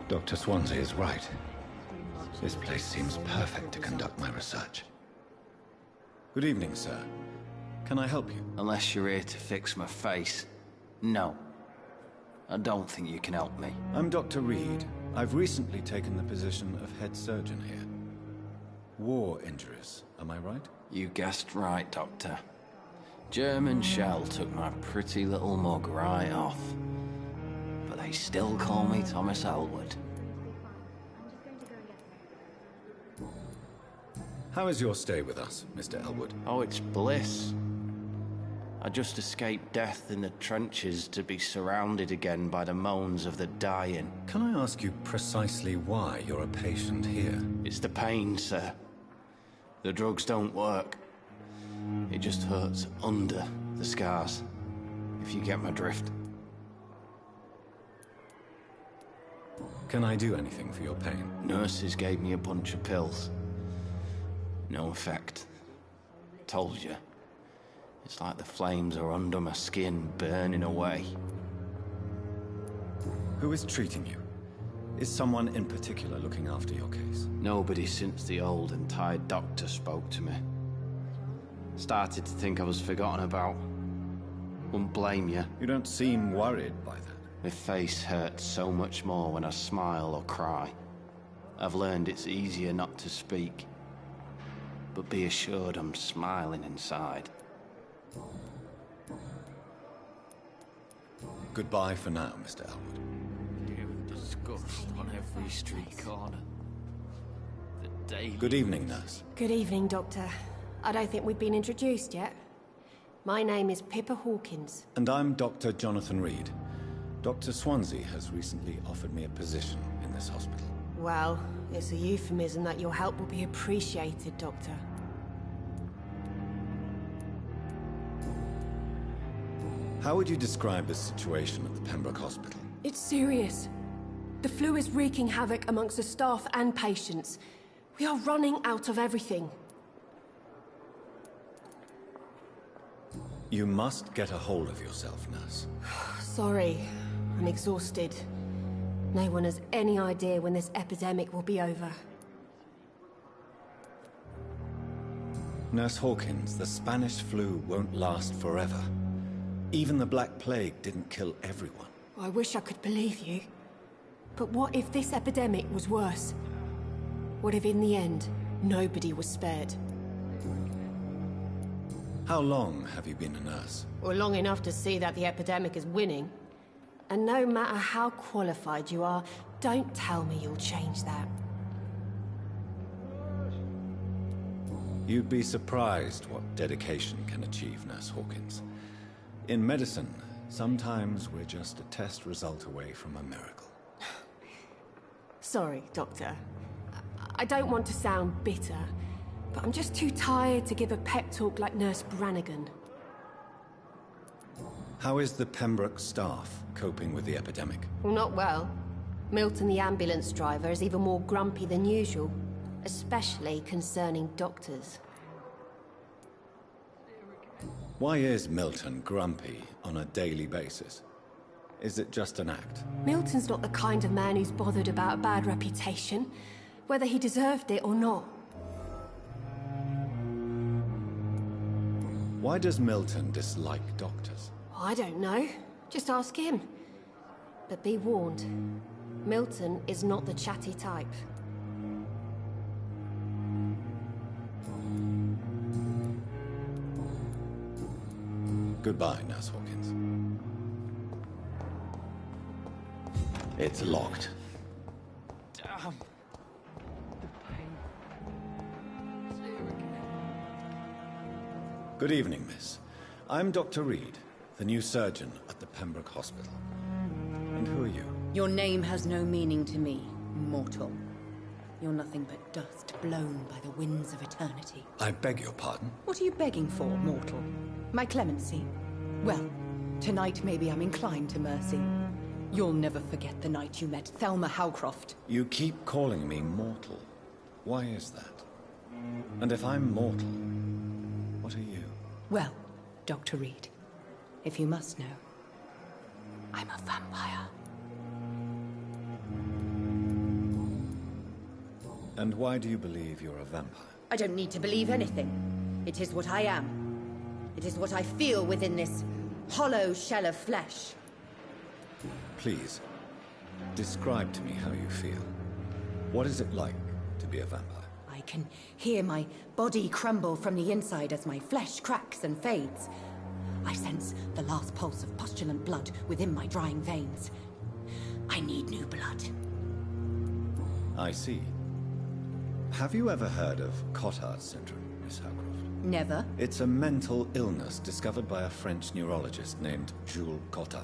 Dr. Swansea is right. This place seems perfect to conduct my research. Good evening, sir. Can I help you? Unless you're here to fix my face. No. I don't think you can help me. I'm Dr. Reed. I've recently taken the position of head surgeon here. War injuries, am I right? You guessed right, Doctor. German shell took my pretty little mug right off. But they still call me Thomas Elwood. How is your stay with us, Mr. Elwood? Oh, it's bliss. I just escaped death in the trenches to be surrounded again by the moans of the dying. Can I ask you precisely why you're a patient here? It's the pain, sir. The drugs don't work. It just hurts under the scars, if you get my drift. Can I do anything for your pain? Nurses gave me a bunch of pills. No effect. Told you. It's like the flames are under my skin, burning away. Who is treating you? Is someone in particular looking after your case? Nobody since the old and tired doctor spoke to me. Started to think I was forgotten about. Wouldn't blame you. You don't seem worried by that. My face hurts so much more when I smile or cry. I've learned it's easier not to speak. But be assured I'm smiling inside. Goodbye for now, Mr. Elwood. You disgust on every street corner. The daily... Good evening, nurse. Good evening, Doctor. I don't think we've been introduced yet. My name is Pippa Hawkins. And I'm Dr. Jonathan Reed. Dr. Swansea has recently offered me a position in this hospital. Well, it's a euphemism that your help will be appreciated, Doctor. How would you describe the situation at the Pembroke Hospital? It's serious. The flu is wreaking havoc amongst the staff and patients. We are running out of everything. You must get a hold of yourself, nurse. Sorry, I'm exhausted. No one has any idea when this epidemic will be over. Nurse Hawkins, the Spanish flu won't last forever. Even the Black Plague didn't kill everyone. I wish I could believe you. But what if this epidemic was worse? What if in the end, nobody was spared? How long have you been a nurse? Well, long enough to see that the epidemic is winning. And no matter how qualified you are, don't tell me you'll change that. You'd be surprised what dedication can achieve, Nurse Hawkins. In medicine, sometimes we're just a test result away from a miracle. Sorry, Doctor. I don't want to sound bitter, but I'm just too tired to give a pep talk like Nurse Brannigan. How is the Pembroke staff coping with the epidemic? Well, not well. Milton, the ambulance driver, is even more grumpy than usual, especially concerning doctors. Why is Milton grumpy on a daily basis? Is it just an act? Milton's not the kind of man who's bothered about a bad reputation, whether he deserved it or not. Why does Milton dislike doctors? I don't know. Just ask him. But be warned, Milton is not the chatty type. Goodbye, Nurse Hawkins. It's locked. Good evening, miss. I'm Dr. Reed, the new surgeon at the Pembroke Hospital. And who are you? Your name has no meaning to me, mortal. You're nothing but dust blown by the winds of eternity. I beg your pardon? What are you begging for, mortal? My clemency? Well, tonight maybe I'm inclined to mercy. You'll never forget the night you met Thelma Howcroft. You keep calling me mortal. Why is that? And if I'm mortal, what are you? Well, Dr. Reed, if you must know, I'm a vampire. And why do you believe you're a vampire? I don't need to believe anything. It is what I am. It is what I feel within this hollow shell of flesh. Please, describe to me how you feel. What is it like to be a vampire? I can hear my body crumble from the inside as my flesh cracks and fades. I sense the last pulse of postulant blood within my drying veins. I need new blood. I see. Have you ever heard of Cotard syndrome, Miss Howcroft? Never. It's a mental illness discovered by a French neurologist named Jules Cotard.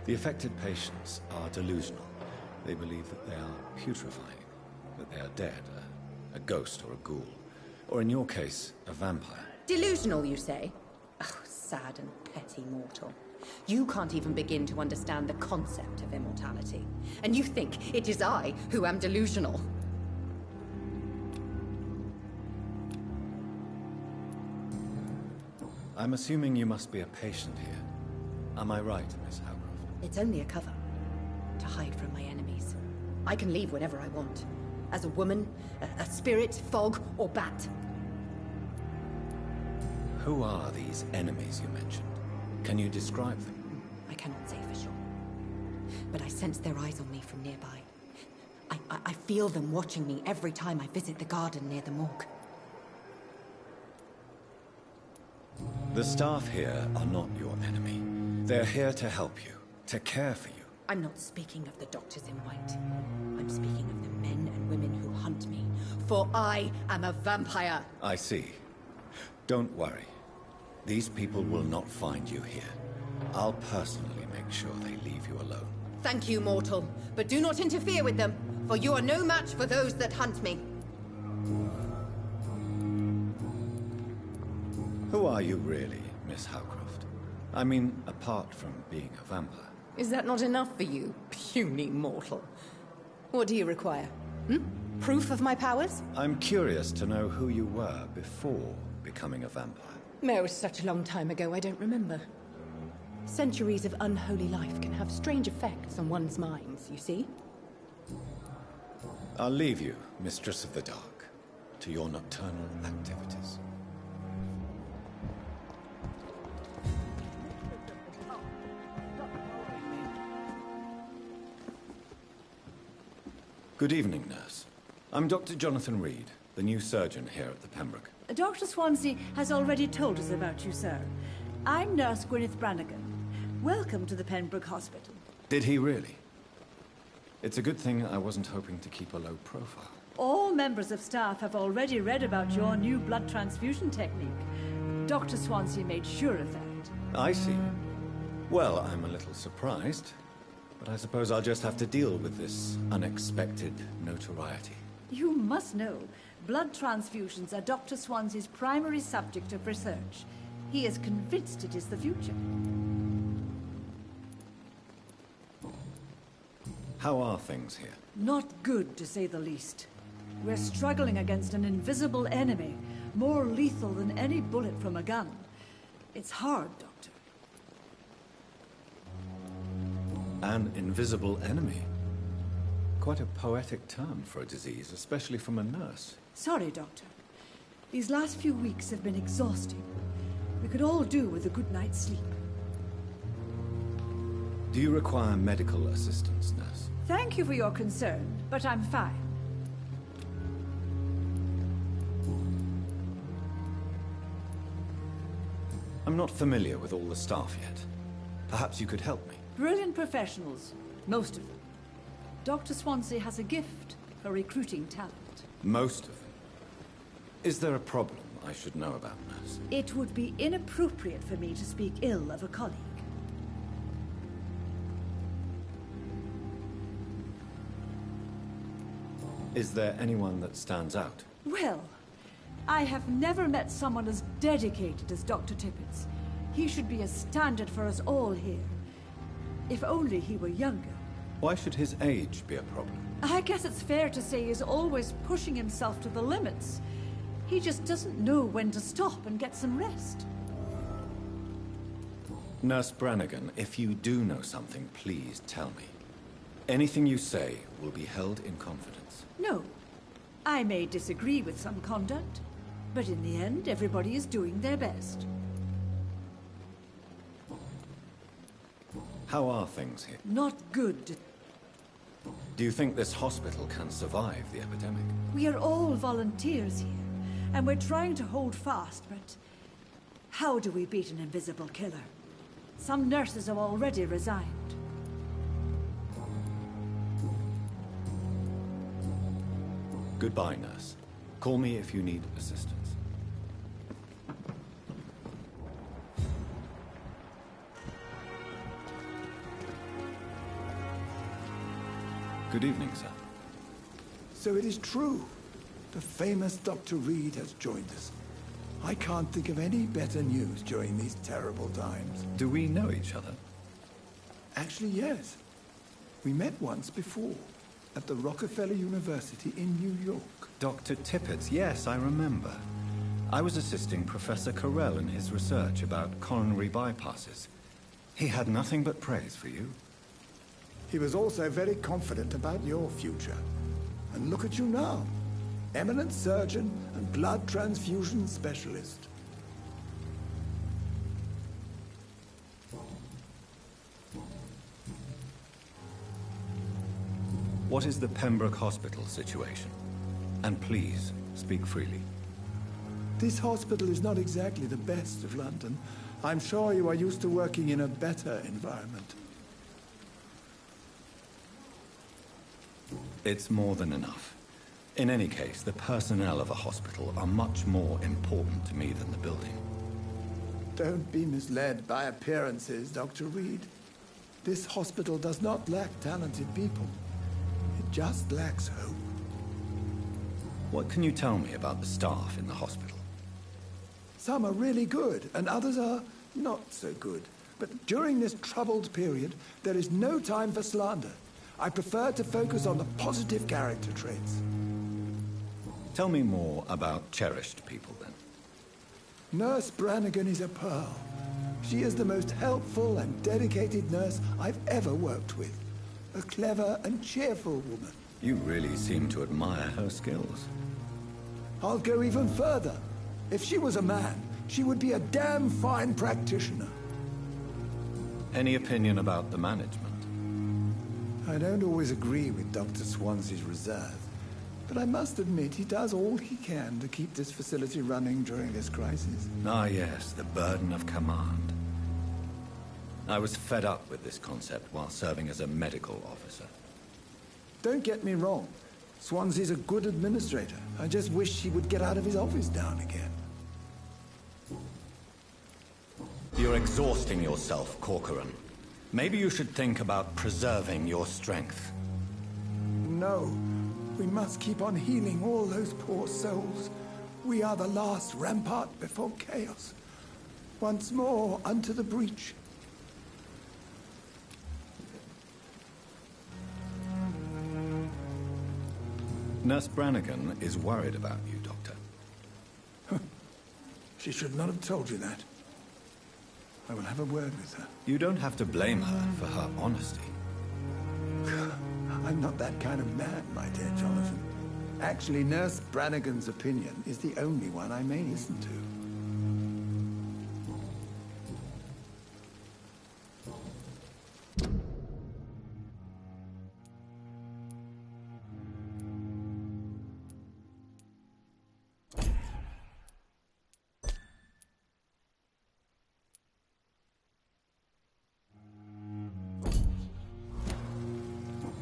The affected patients are delusional. They believe that they are putrefying, that they are dead, a ghost or a ghoul, or in your case, a vampire. Delusional, you say? Oh, sad and petty mortal. You can't even begin to understand the concept of immortality. And you think it is I who am delusional. I'm assuming you must be a patient here. Am I right, Miss Howcroft? It's only a cover. To hide from my enemies. I can leave whenever I want. As a woman, a spirit, fog, or bat. Who are these enemies you mentioned? Can you describe them? I cannot say for sure. But I sense their eyes on me from nearby. I feel them watching me every time I visit the garden near the morgue. The staff here are not your enemy. They're here to help you, to care for you. I'm not speaking of the doctors in white. I'm speaking of the men and women who hunt me. For I am a vampire. I see. Don't worry. These people will not find you here. I'll personally make sure they leave you alone. Thank you, mortal. But do not interfere with them, for you are no match for those that hunt me. Who are you really, Miss Howcroft? I mean, apart from being a vampire. Is that not enough for you, puny mortal? What do you require? Proof of my powers? I'm curious to know who you were before becoming a vampire. It was such a long time ago, I don't remember. Centuries of unholy life can have strange effects on one's minds, you see? I'll leave you, Mistress of the Dark, to your nocturnal activities. Good evening, nurse. I'm Dr. Jonathan Reed, the new surgeon here at the Pembroke. Dr. Swansea has already told us about you, sir. I'm Nurse Gwyneth Brannigan. Welcome to the Pembroke Hospital. Did he really? It's a good thing I wasn't hoping to keep a low profile. All members of staff have already read about your new blood transfusion technique. Dr. Swansea made sure of that. I see. Well, I'm a little surprised, but I suppose I'll just have to deal with this unexpected notoriety. You must know, blood transfusions are Dr. Swansea's primary subject of research. He is convinced it is the future. How are things here? Not good, to say the least. We're struggling against an invisible enemy, more lethal than any bullet from a gun. It's hard, Doctor. An invisible enemy? Quite a poetic term for a disease, especially from a nurse. Sorry, Doctor. These last few weeks have been exhausting. We could all do with a good night's sleep. Do you require medical assistance, nurse? Thank you for your concern, but I'm fine. I'm not familiar with all the staff yet. Perhaps you could help me. Brilliant professionals, most of them. Dr. Swansea has a gift for recruiting talent. Most of them? Is there a problem I should know about, nurse? It would be inappropriate for me to speak ill of a colleague. Is there anyone that stands out? Well, I have never met someone as dedicated as Dr. Tippett's. He should be a standard for us all here. If only he were younger. Why should his age be a problem? I guess it's fair to say he's always pushing himself to the limits. He just doesn't know when to stop and get some rest. Nurse Brannigan, if you do know something, please tell me. Anything you say will be held in confidence. No. I may disagree with some conduct, but in the end, everybody is doing their best. How are things here? Not good. Do you think this hospital can survive the epidemic? We are all volunteers here, and we're trying to hold fast, but how do we beat an invisible killer? Some nurses have already resigned. Goodbye, nurse. Call me if you need assistance. Good evening, sir. So it is true. The famous Dr. Reed has joined us. I can't think of any better news during these terrible times. Do we know each other? Actually, yes. We met once before, at the Rockefeller University in New York. Dr. Tippett, yes, I remember. I was assisting Professor Carell in his research about coronary bypasses. He had nothing but praise for you. He was also very confident about your future. And look at you now. Eminent surgeon and blood transfusion specialist. What is the Pembroke Hospital situation? And please, speak freely. This hospital is not exactly the best of London. I'm sure you are used to working in a better environment. It's more than enough. In any case, the personnel of a hospital are much more important to me than the building. Don't be misled by appearances, Dr. Reed. This hospital does not lack talented people. It just lacks hope. What can you tell me about the staff in the hospital? Some are really good, and others are not so good. But during this troubled period, there is no time for slander. I prefer to focus on the positive character traits. Tell me more about cherished people, then. Nurse Brannigan is a pearl. She is the most helpful and dedicated nurse I've ever worked with. A clever and cheerful woman. You really seem to admire her skills. I'll go even further. If she was a man, she would be a damn fine practitioner. Any opinion about the management? I don't always agree with Dr. Swansea's reserve, But I must admit, he does all he can to keep this facility running during this crisis. Ah, yes, the burden of command. I was fed up with this concept while serving as a medical officer. Don't get me wrong. Swansea's a good administrator. I just wish he would get out of his office down again. You're exhausting yourself, Corcoran. Maybe you should think about preserving your strength. No. We must keep on healing all those poor souls. We are the last rampart before chaos. Once more, unto the breach. Nurse Brannigan is worried about you, Doctor. She should not have told you that. I will have a word with her. You don't have to blame her for her honesty. I'm not that kind of man, my dear Jonathan. Actually, Nurse Brannigan's opinion is the only one I may listen to.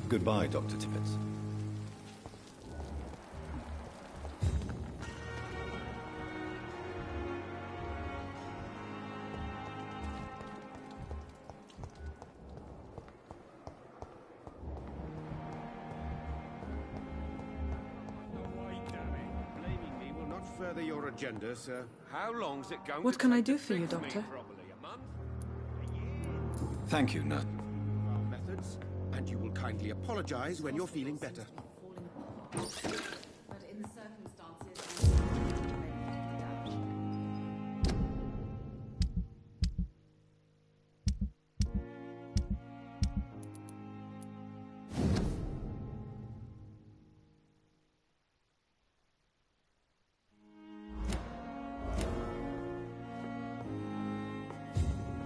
Goodbye, Dr. Tippett. Further your agenda, sir. How long's it going What to can I take do to for you, fix me Doctor? properly? A month? Thank you, Nurse. Our methods, and you will kindly apologize when you're feeling better. But in the circumstances,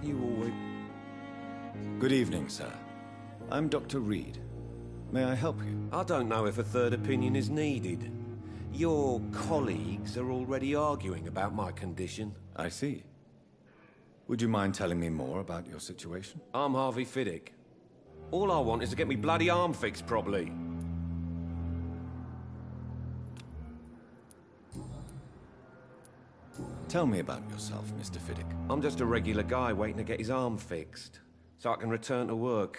You always... Good evening, sir. I'm Dr. Reed. May I help you? I don't know if a third opinion is needed. Your colleagues are already arguing about my condition. I see. Would you mind telling me more about your situation? I'm Harvey Fiddick. All I want is to get me bloody arm fixed properly. Tell me about yourself, Mr. Fiddick. I'm just a regular guy waiting to get his arm fixed, so I can return to work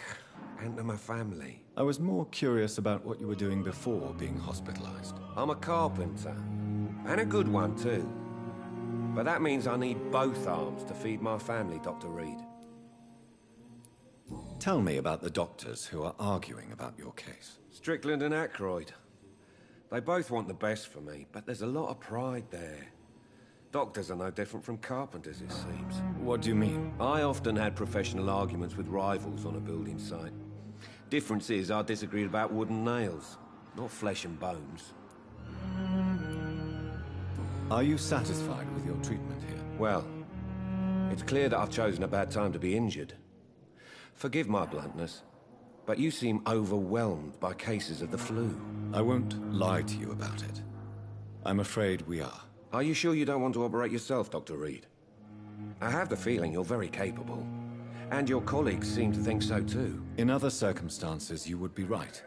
and to my family. I was more curious about what you were doing before being hospitalized. I'm a carpenter, and a good one too. But that means I need both arms to feed my family, Dr. Reed. Tell me about the doctors who are arguing about your case. Strickland and Aykroyd. They both want the best for me, but there's a lot of pride there. Doctors are no different from carpenters, it seems. What do you mean? I often had professional arguments with rivals on a building site. Difference is, I disagreed about wood and nails, not flesh and bones. Are you satisfied with your treatment here? Well, it's clear that I've chosen a bad time to be injured. Forgive my bluntness, but you seem overwhelmed by cases of the flu. I won't lie to you about it. I'm afraid we are. Are you sure you don't want to operate yourself, Dr. Reed? I have the feeling you're very capable. And your colleagues seem to think so too. In other circumstances, you would be right.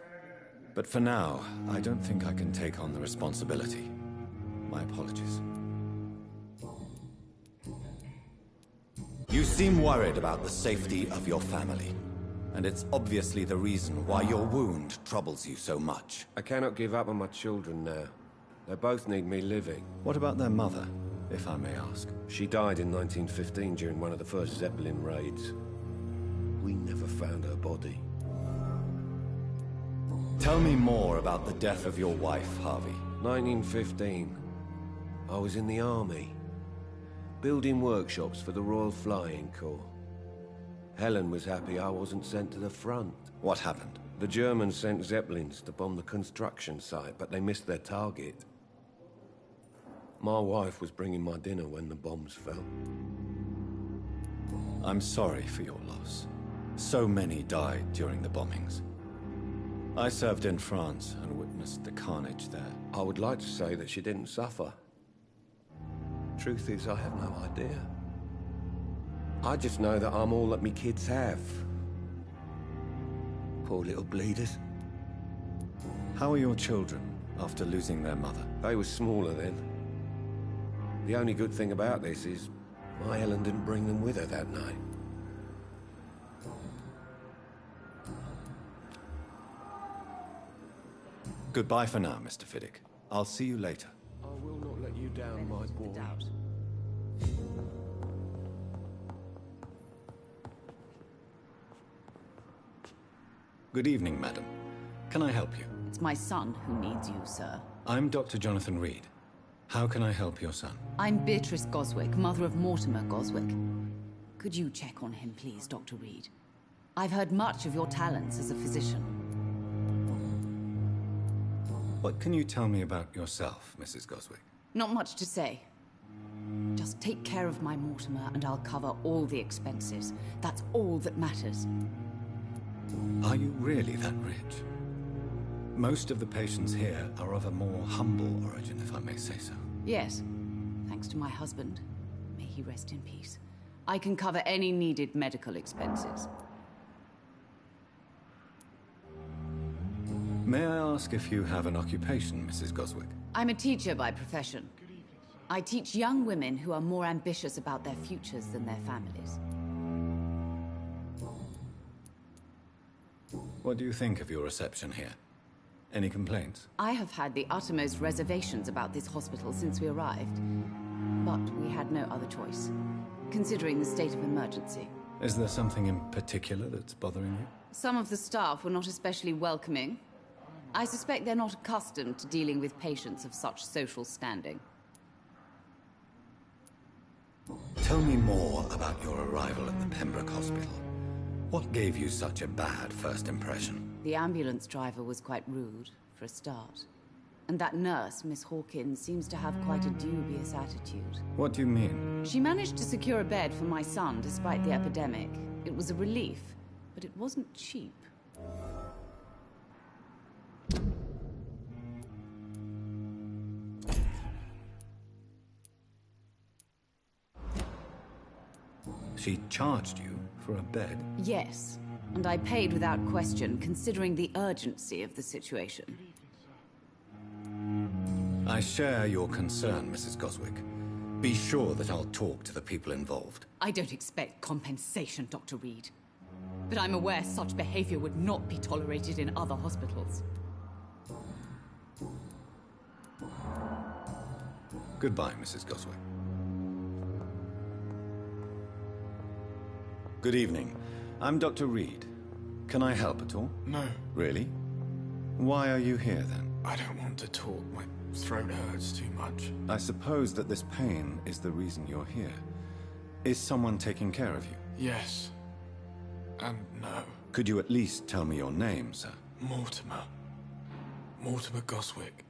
But for now, I don't think I can take on the responsibility. My apologies. You seem worried about the safety of your family. And it's obviously the reason why your wound troubles you so much. I cannot give up on my children now. They both need me living. What about their mother, if I may ask? She died in 1915 during one of the first Zeppelin raids. We never found her body. Tell me more about the death of your wife, Harvey. 1915. I was in the army, building workshops for the Royal Flying Corps. Helen was happy I wasn't sent to the front. What happened? The Germans sent Zeppelins to bomb the construction site, but they missed their target. My wife was bringing my dinner when the bombs fell. I'm sorry for your loss. So many died during the bombings. I served in France and witnessed the carnage there. I would like to say that she didn't suffer. Truth is, I have no idea. I just know that I'm all that me kids have. Poor little bleeders. How are your children after losing their mother? They were smaller then. The only good thing about this is my Ellen didn't bring them with her that night. Goodbye for now, Mr. Fiddick. I'll see you later. I will not let you down, my boy. Good evening, madam. Can I help you? It's my son who needs you, sir. I'm Dr. Jonathan Reed. How can I help your son? I'm Beatrice Goswick, mother of Mortimer Goswick. Could you check on him, please, Dr. Reed? I've heard much of your talents as a physician. What can you tell me about yourself, Mrs. Goswick? Not much to say. Just take care of my Mortimer and I'll cover all the expenses. That's all that matters. Are you really that rich? Most of the patients here are of a more humble origin, if I may say so. Yes. Thanks to my husband. May he rest in peace. I can cover any needed medical expenses. May I ask if you have an occupation, Mrs. Goswick? I'm a teacher by profession. I teach young women who are more ambitious about their futures than their families. What do you think of your reception here? Any complaints? I have had the uttermost reservations about this hospital since we arrived. But we had no other choice, considering the state of emergency. Is there something in particular that's bothering you? Some of the staff were not especially welcoming. I suspect they're not accustomed to dealing with patients of such social standing. Tell me more about your arrival at the Pembroke Hospital. What gave you such a bad first impression? The ambulance driver was quite rude, for a start. And that nurse, Miss Hawkins, seems to have quite a dubious attitude. What do you mean? She managed to secure a bed for my son despite the epidemic. It was a relief, but it wasn't cheap. She charged you for a bed? Yes, and I paid without question, considering the urgency of the situation. I share your concern, Mrs. Goswick. Be sure that I'll talk to the people involved. I don't expect compensation, Dr. Reed. But I'm aware such behavior would not be tolerated in other hospitals. Goodbye, Mrs. Goswick. Good evening. I'm Dr. Reed. Can I help at all? No. Really? Why are you here, then? I don't want to talk. My throat hurts too much. I suppose that this pain is the reason you're here. Is someone taking care of you? Yes. And no. Could you at least tell me your name, sir? Mortimer. Mortimer Goswick.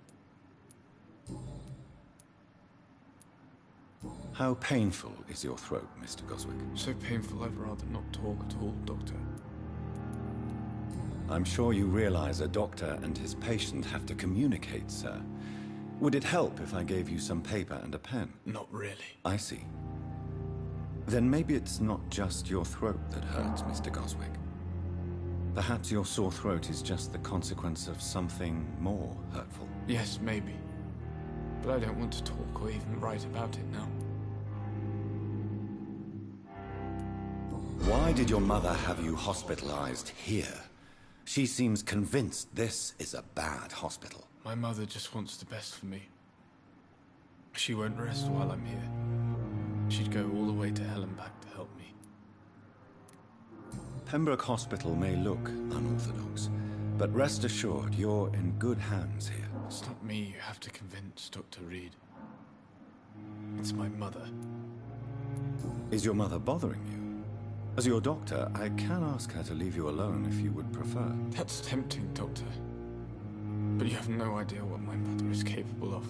How painful is your throat, Mr. Goswick? So painful I'd rather not talk at all, Doctor. I'm sure you realize a doctor and his patient have to communicate, sir. Would it help if I gave you some paper and a pen? Not really. I see. Then maybe it's not just your throat that hurts, Mr. Goswick. Perhaps your sore throat is just the consequence of something more hurtful. Yes, maybe. But I don't want to talk or even write about it now. Why did your mother have you hospitalized here? She seems convinced this is a bad hospital. My mother just wants the best for me. She won't rest while I'm here. She'd go all the way to hell and back to help me. Pembroke Hospital may look unorthodox, but rest assured you're in good hands here. It's not me you have to convince, Dr. Reed. It's my mother. Is your mother bothering you? As your doctor, I can ask her to leave you alone if you would prefer. That's tempting, Doctor. But you have no idea what my mother is capable of.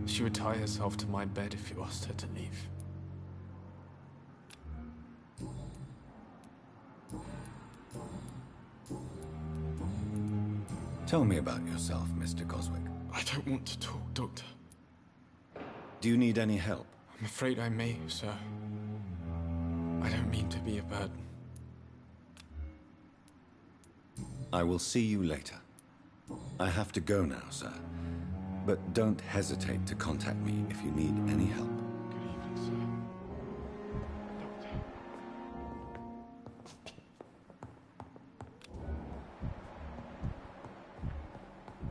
She would tie herself to my bed if you asked her to leave. Tell me about yourself, Mr. Coswick. I don't want to talk, Doctor. Do you need any help? I'm afraid I may, sir. I don't mean to be a burden. I will see you later. I have to go now, sir. But don't hesitate to contact me if you need any help. Good evening, sir.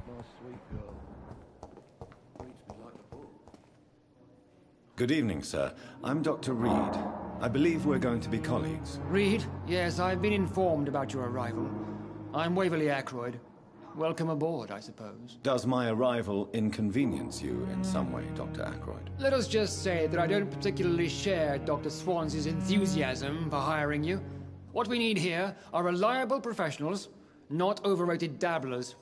Nice, sweet girl. Reads me like a book. Good evening, sir. I'm Dr. Reed. I believe we're going to be colleagues. Reed? Yes, I've been informed about your arrival. I'm Waverly Ackroyd. Welcome aboard, I suppose. Does my arrival inconvenience you in some way, Dr. Ackroyd? Let us just say that I don't particularly share Dr. Swansea's enthusiasm for hiring you. What we need here are reliable professionals, not overrated dabblers.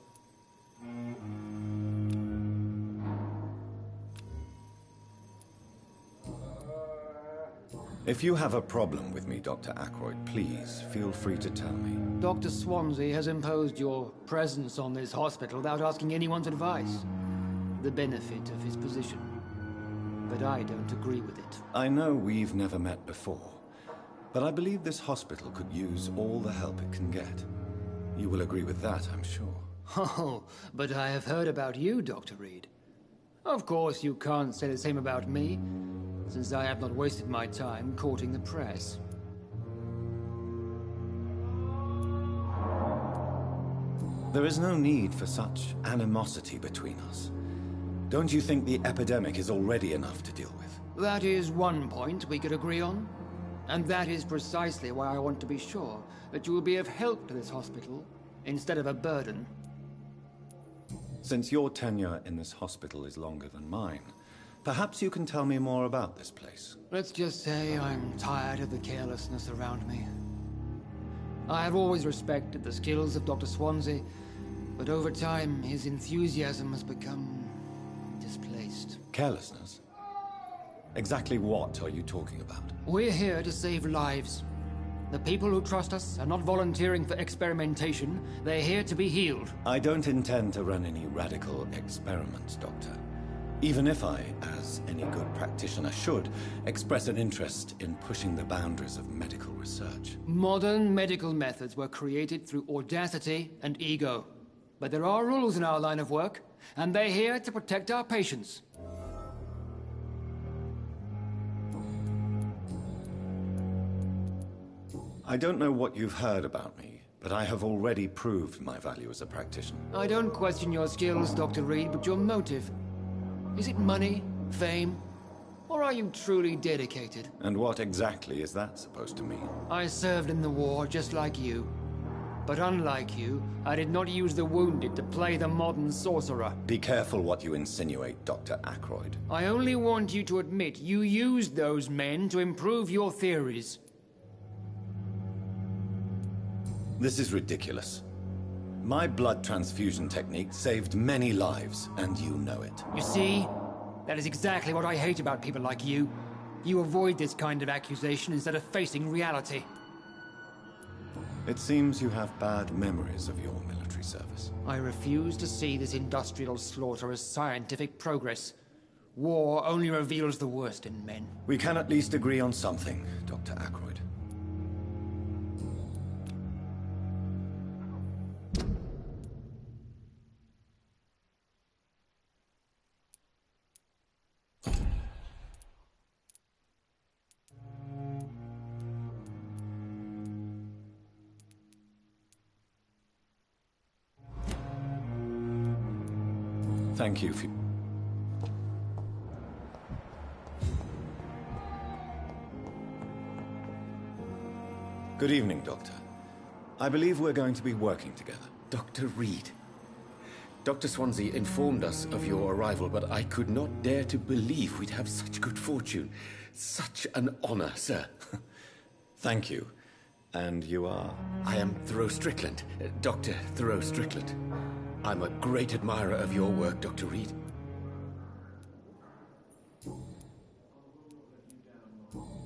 If you have a problem with me, Dr. Ackroyd, please feel free to tell me. Dr. Swansea has imposed your presence on this hospital without asking anyone's advice. The benefit of his position. But I don't agree with it. I know we've never met before, but I believe this hospital could use all the help it can get. You will agree with that, I'm sure. Oh, but I have heard about you, Dr. Reed. Of course, you can't say the same about me, since I have not wasted my time courting the press. There is no need for such animosity between us. Don't you think the epidemic is already enough to deal with? That is one point we could agree on. And that is precisely why I want to be sure that you will be of help to this hospital, instead of a burden. Since your tenure in this hospital is longer than mine, perhaps you can tell me more about this place. Let's just say I'm tired of the carelessness around me. I have always respected the skills of Dr. Swansea, but over time his enthusiasm has become displaced. Carelessness? Exactly what are you talking about? We're here to save lives. The people who trust us are not volunteering for experimentation. They're here to be healed. I don't intend to run any radical experiments, Doctor. Even if I, as any good practitioner should, express an interest in pushing the boundaries of medical research. Modern medical methods were created through audacity and ego. But there are rules in our line of work, and they're here to protect our patients. I don't know what you've heard about me, but I have already proved my value as a practitioner. I don't question your skills, Dr. Reed, but your motive. Is it money, fame, or are you truly dedicated? And what exactly is that supposed to mean? I served in the war just like you. But unlike you, I did not use the wounded to play the modern sorcerer. Be careful what you insinuate, Dr. Ackroyd. I only want you to admit you used those men to improve your theories. This is ridiculous. My blood transfusion technique saved many lives, and you know it. You see? That is exactly what I hate about people like you. You avoid this kind of accusation instead of facing reality. It seems you have bad memories of your military service. I refuse to see this industrial slaughter as scientific progress. War only reveals the worst in men. We can at least agree on something, Dr. Ackroyd. Thank you for... Good evening, Doctor. I believe we're going to be working together. Dr. Reed. Dr. Swansea informed us of your arrival, but I could not dare to believe we'd have such good fortune. Such an honor, sir. Thank you. And you are? I am Thoreau Strickland, Dr. Thoreau Strickland. I'm a great admirer of your work, Dr. Reed.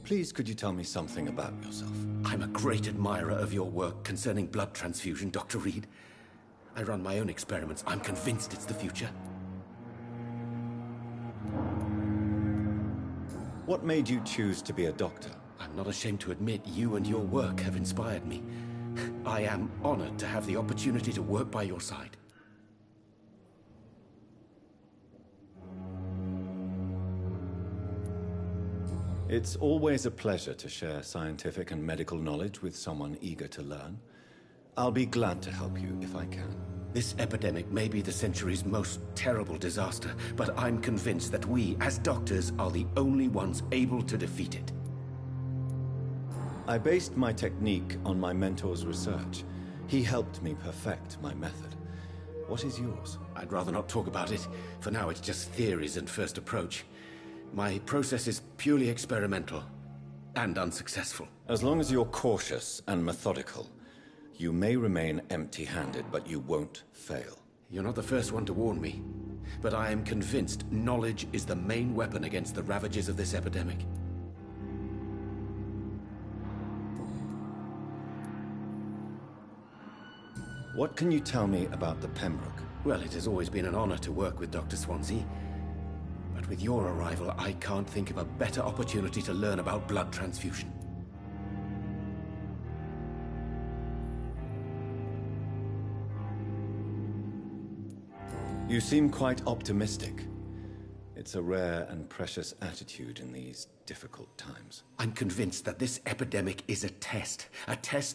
Please, could you tell me something about yourself? I'm a great admirer of your work concerning blood transfusion, Dr. Reed. I run my own experiments. I'm convinced it's the future. What made you choose to be a doctor? I'm not ashamed to admit you and your work have inspired me. I am honored to have the opportunity to work by your side. It's always a pleasure to share scientific and medical knowledge with someone eager to learn. I'll be glad to help you if I can. This epidemic may be the century's most terrible disaster, but I'm convinced that we, as doctors, are the only ones able to defeat it. I based my technique on my mentor's research. He helped me perfect my method. What is yours? I'd rather not talk about it. For now, it's just theories and first approach. My process is purely experimental and unsuccessful. As long as you're cautious and methodical, you may remain empty-handed, but you won't fail. You're not the first one to warn me, but I am convinced knowledge is the main weapon against the ravages of this epidemic. What can you tell me about the Pembroke? Well, it has always been an honor to work with Dr. Swansea. But with your arrival, I can't think of a better opportunity to learn about blood transfusion. You seem quite optimistic. It's a rare and precious attitude in these difficult times. I'm convinced that this epidemic is a test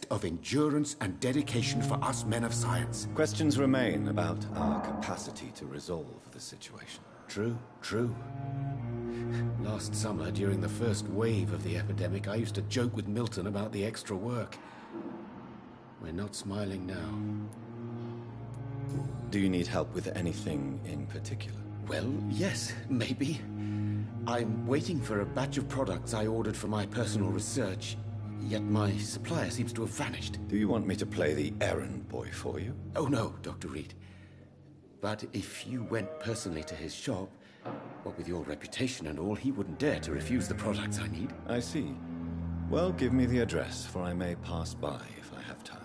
of endurance and dedication for us men of science. Questions remain about our capacity to resolve the situation. True. Last summer, during the first wave of the epidemic, I used to joke with Milton about the extra work. We're not smiling now. Do you need help with anything in particular? Well, yes, maybe. I'm waiting for a batch of products I ordered for my personal research, yet my supplier seems to have vanished. Do you want me to play the errand boy for you? Oh no, Dr. Reed. But if you went personally to his shop, what with your reputation and all, he wouldn't dare to refuse the products I need. I see. Well, give me the address, for I may pass by if I have time.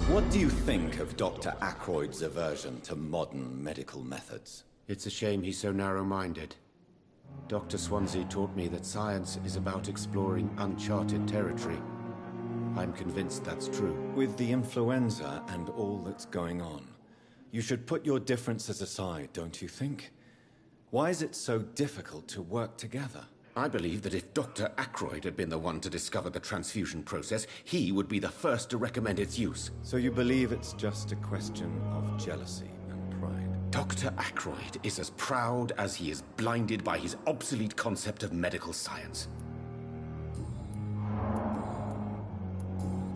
What do you think of Dr. Ackroyd's aversion to modern medical methods? It's a shame he's so narrow-minded. Dr. Swansea taught me that science is about exploring uncharted territory. I'm convinced that's true. With the influenza and all that's going on, you should put your differences aside, don't you think? Why is it so difficult to work together? I believe that if Dr. Ackroyd had been the one to discover the transfusion process, he would be the first to recommend its use. So you believe it's just a question of jealousy and pride? Dr. Ackroyd is as proud as he is blinded by his obsolete concept of medical science.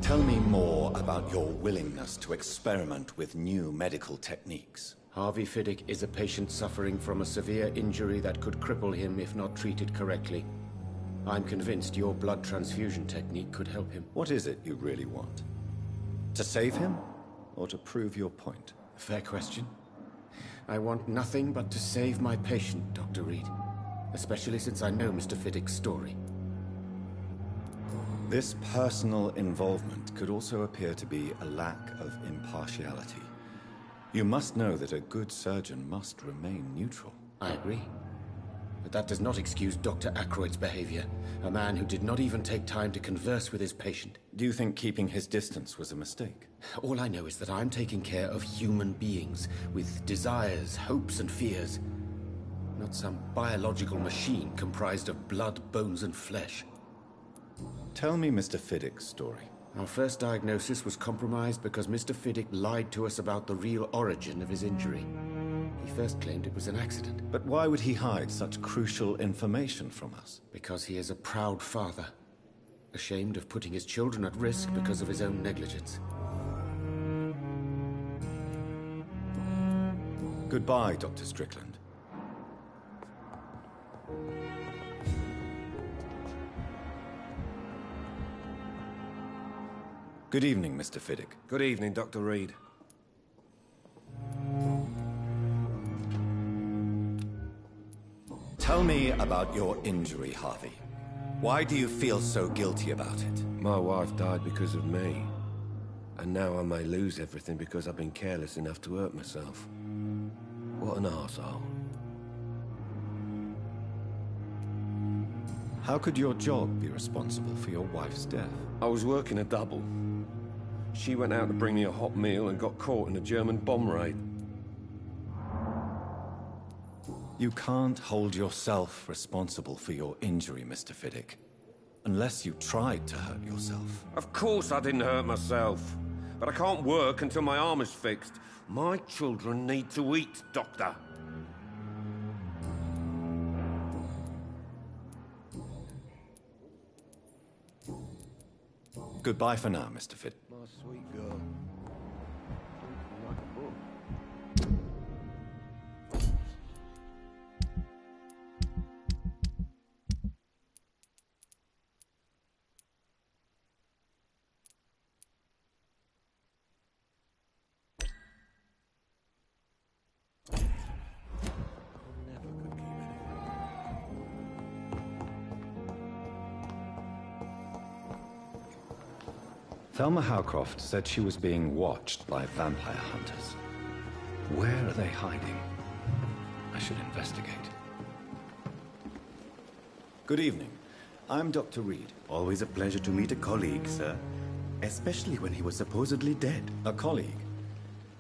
Tell me more about your willingness to experiment with new medical techniques. Harvey Fiddick is a patient suffering from a severe injury that could cripple him if not treated correctly. I'm convinced your blood transfusion technique could help him. What is it you really want? To save him, or to prove your point? Fair question. I want nothing but to save my patient, Dr. Reed. Especially since I know Mr. Fiddick's story. This personal involvement could also appear to be a lack of impartiality. You must know that a good surgeon must remain neutral. I agree. But that does not excuse Dr. Ackroyd's behavior. A man who did not even take time to converse with his patient. Do you think keeping his distance was a mistake? All I know is that I'm taking care of human beings with desires, hopes, and fears. Not some biological machine comprised of blood, bones, and flesh. Tell me Mr. Fiddick's story. Our first diagnosis was compromised because Mr. Fiddick lied to us about the real origin of his injury. He first claimed it was an accident. But why would he hide such crucial information from us? Because he is a proud father, ashamed of putting his children at risk because of his own negligence. Goodbye, Dr. Strickland. Good evening, Mr. Fiddick. Good evening, Dr. Reed. Tell me about your injury, Harvey. Why do you feel so guilty about it? My wife died because of me. And now I may lose everything because I've been careless enough to hurt myself. What an arsehole. How could your job be responsible for your wife's death? I was working a double. She went out to bring me a hot meal and got caught in a German bomb raid. You can't hold yourself responsible for your injury, Mr. Fiddick. Unless you tried to hurt yourself. Of course I didn't hurt myself. But I can't work until my arm is fixed. My children need to eat, Doctor. Goodbye for now, Mr. Fiddick. My sweet girl. Like a book. Thelma Howcroft said she was being watched by vampire hunters. Where are they hiding? I should investigate. Good evening. I'm Dr. Reed. Always a pleasure to meet a colleague, sir. Especially when he was supposedly dead. A colleague?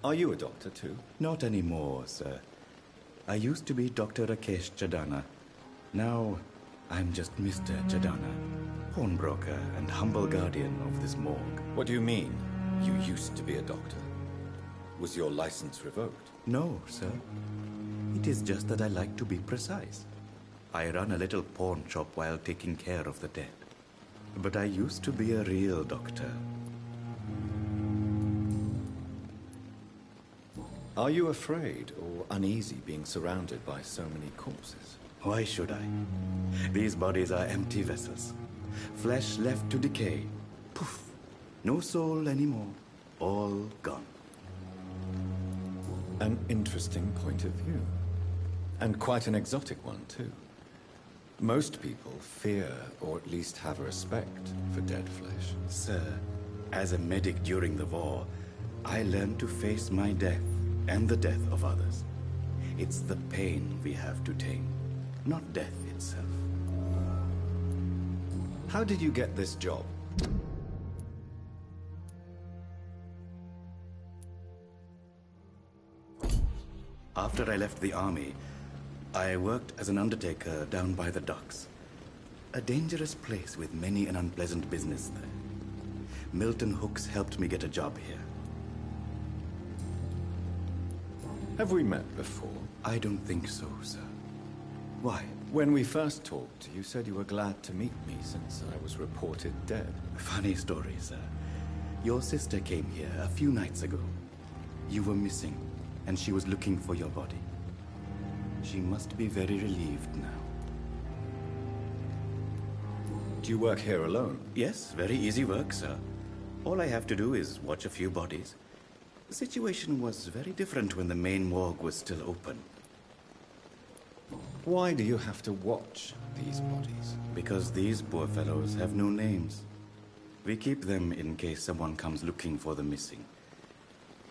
Are you a doctor, too? Not anymore, sir. I used to be Dr. Rakesh Chadana. Now, I'm just Mr. Chadana, pawnbroker and humble guardian of this morgue. What do you mean, you used to be a doctor? Was your license revoked? No, sir. It is just that I like to be precise. I run a little pawn shop while taking care of the dead. But I used to be a real doctor. Are you afraid or uneasy being surrounded by so many corpses? Why should I? These bodies are empty vessels. Flesh left to decay. Poof. No soul anymore. All gone. An interesting point of view. And quite an exotic one, too. Most people fear, or at least have a respect, for dead flesh. Sir, as a medic during the war, I learned to face my death and the death of others. It's the pain we have to tame, not death itself. How did you get this job? After I left the army, I worked as an undertaker down by the docks. A dangerous place with many an unpleasant business there. Milton Hooks helped me get a job here. Have we met before? I don't think so, sir. Why? When we first talked, you said you were glad to meet me since I was reported dead. Funny story, sir. Your sister came here a few nights ago. You were missing, and she was looking for your body. She must be very relieved now. Do you work here alone? Yes, very easy work, sir. All I have to do is watch a few bodies. The situation was very different when the main morgue was still open. Why do you have to watch these bodies? Because these poor fellows have no names. We keep them in case someone comes looking for the missing.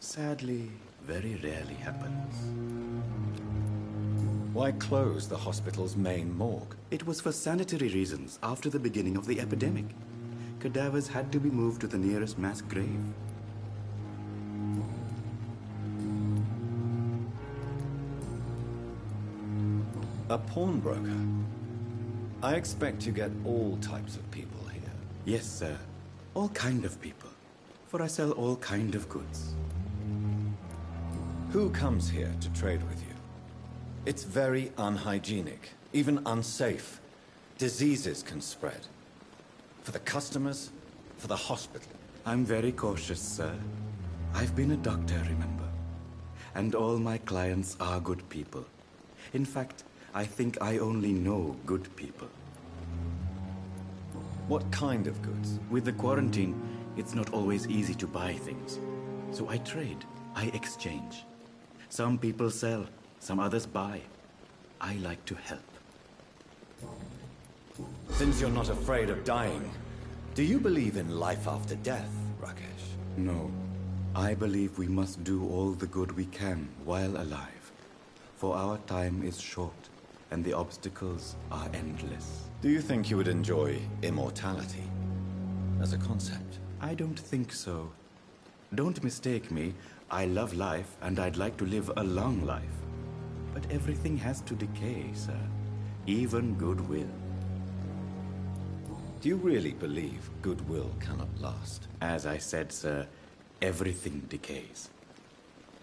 Sadly, very rarely happens. Why close the hospital's main morgue? It was for sanitary reasons after the beginning of the epidemic. Cadavers had to be moved to the nearest mass grave. A pawnbroker? I expect you get all types of people here. Yes, sir. All kind of people. For I sell all kind of goods. Who comes here to trade with you? It's very unhygienic, even unsafe. Diseases can spread. For the customers, for the hospital. I'm very cautious, sir. I've been a doctor, remember? And all my clients are good people. In fact, I think I only know good people. What kind of goods? With the quarantine, it's not always easy to buy things. So I trade, I exchange. Some people sell, some others buy. I like to help. Since you're not afraid of dying, do you believe in life after death, Rakesh? No. I believe we must do all the good we can while alive. For our time is short, and the obstacles are endless. Do you think you would enjoy immortality as a concept? I don't think so. Don't mistake me. I love life, and I'd like to live a long life. But everything has to decay, sir. Even goodwill. Do you really believe goodwill cannot last? As I said, sir, everything decays.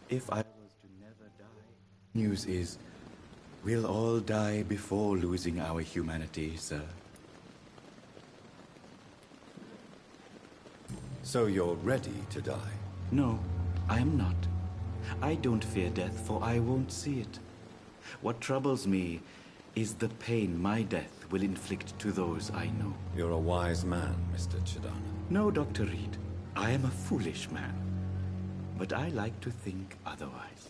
If I was to never die, news is, we'll all die before losing our humanity, sir. So you're ready to die? No, I am not. I don't fear death, for I won't see it. What troubles me is the pain my death will inflict to those I know. You're a wise man, Mr. Chidana. No, Dr. Reed. I am a foolish man. But I like to think otherwise.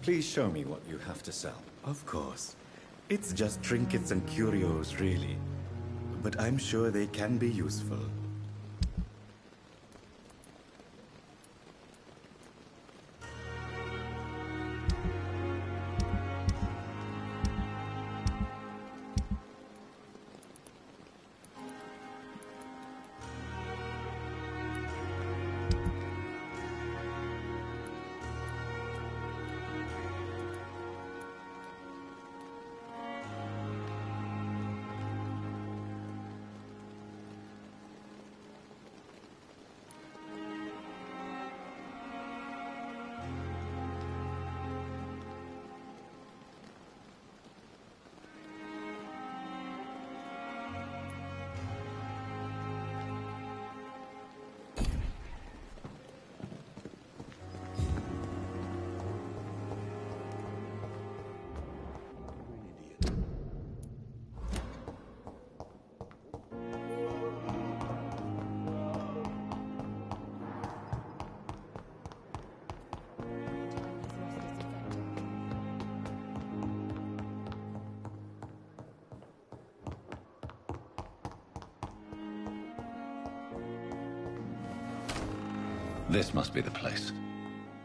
Please show me what you have to sell. Of course. It's just trinkets and curios, really. But I'm sure they can be useful. This must be the place.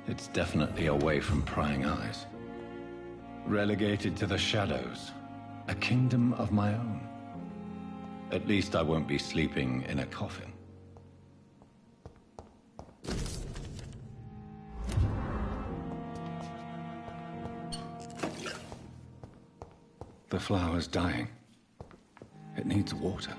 It's definitely away from prying eyes. Relegated to the shadows. A kingdom of my own. At least I won't be sleeping in a coffin. The flower's dying. It needs water.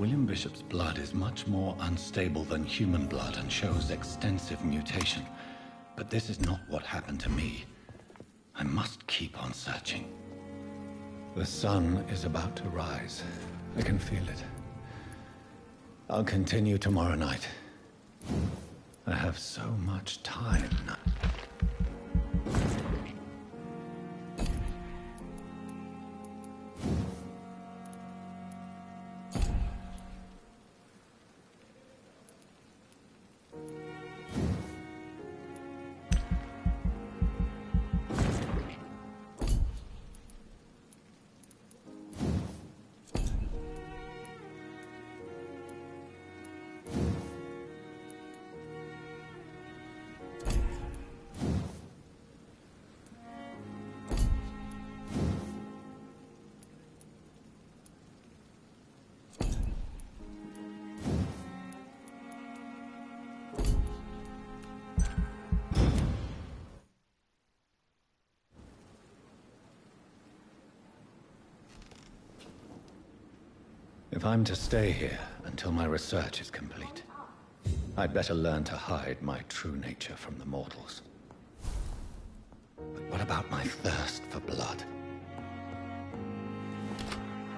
William Bishop's blood is much more unstable than human blood and shows extensive mutation. But this is not what happened to me. I must keep on searching. The sun is about to rise. I can feel it. I'll continue tomorrow night. I have so much time now. If I'm to stay here until my research is complete, I'd better learn to hide my true nature from the mortals. But what about my thirst for blood?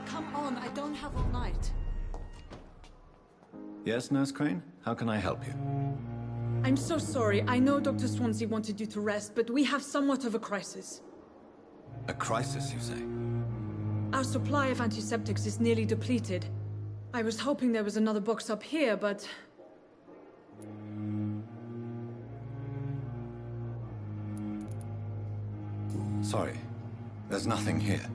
Come on, I don't have all night. Yes, Nurse Crane? How can I help you? I'm so sorry. I know Dr. Swansea wanted you to rest, but we have somewhat of a crisis. A crisis, you say? Our supply of antiseptics is nearly depleted. I was hoping there was another box up here, but... Sorry, there's nothing here.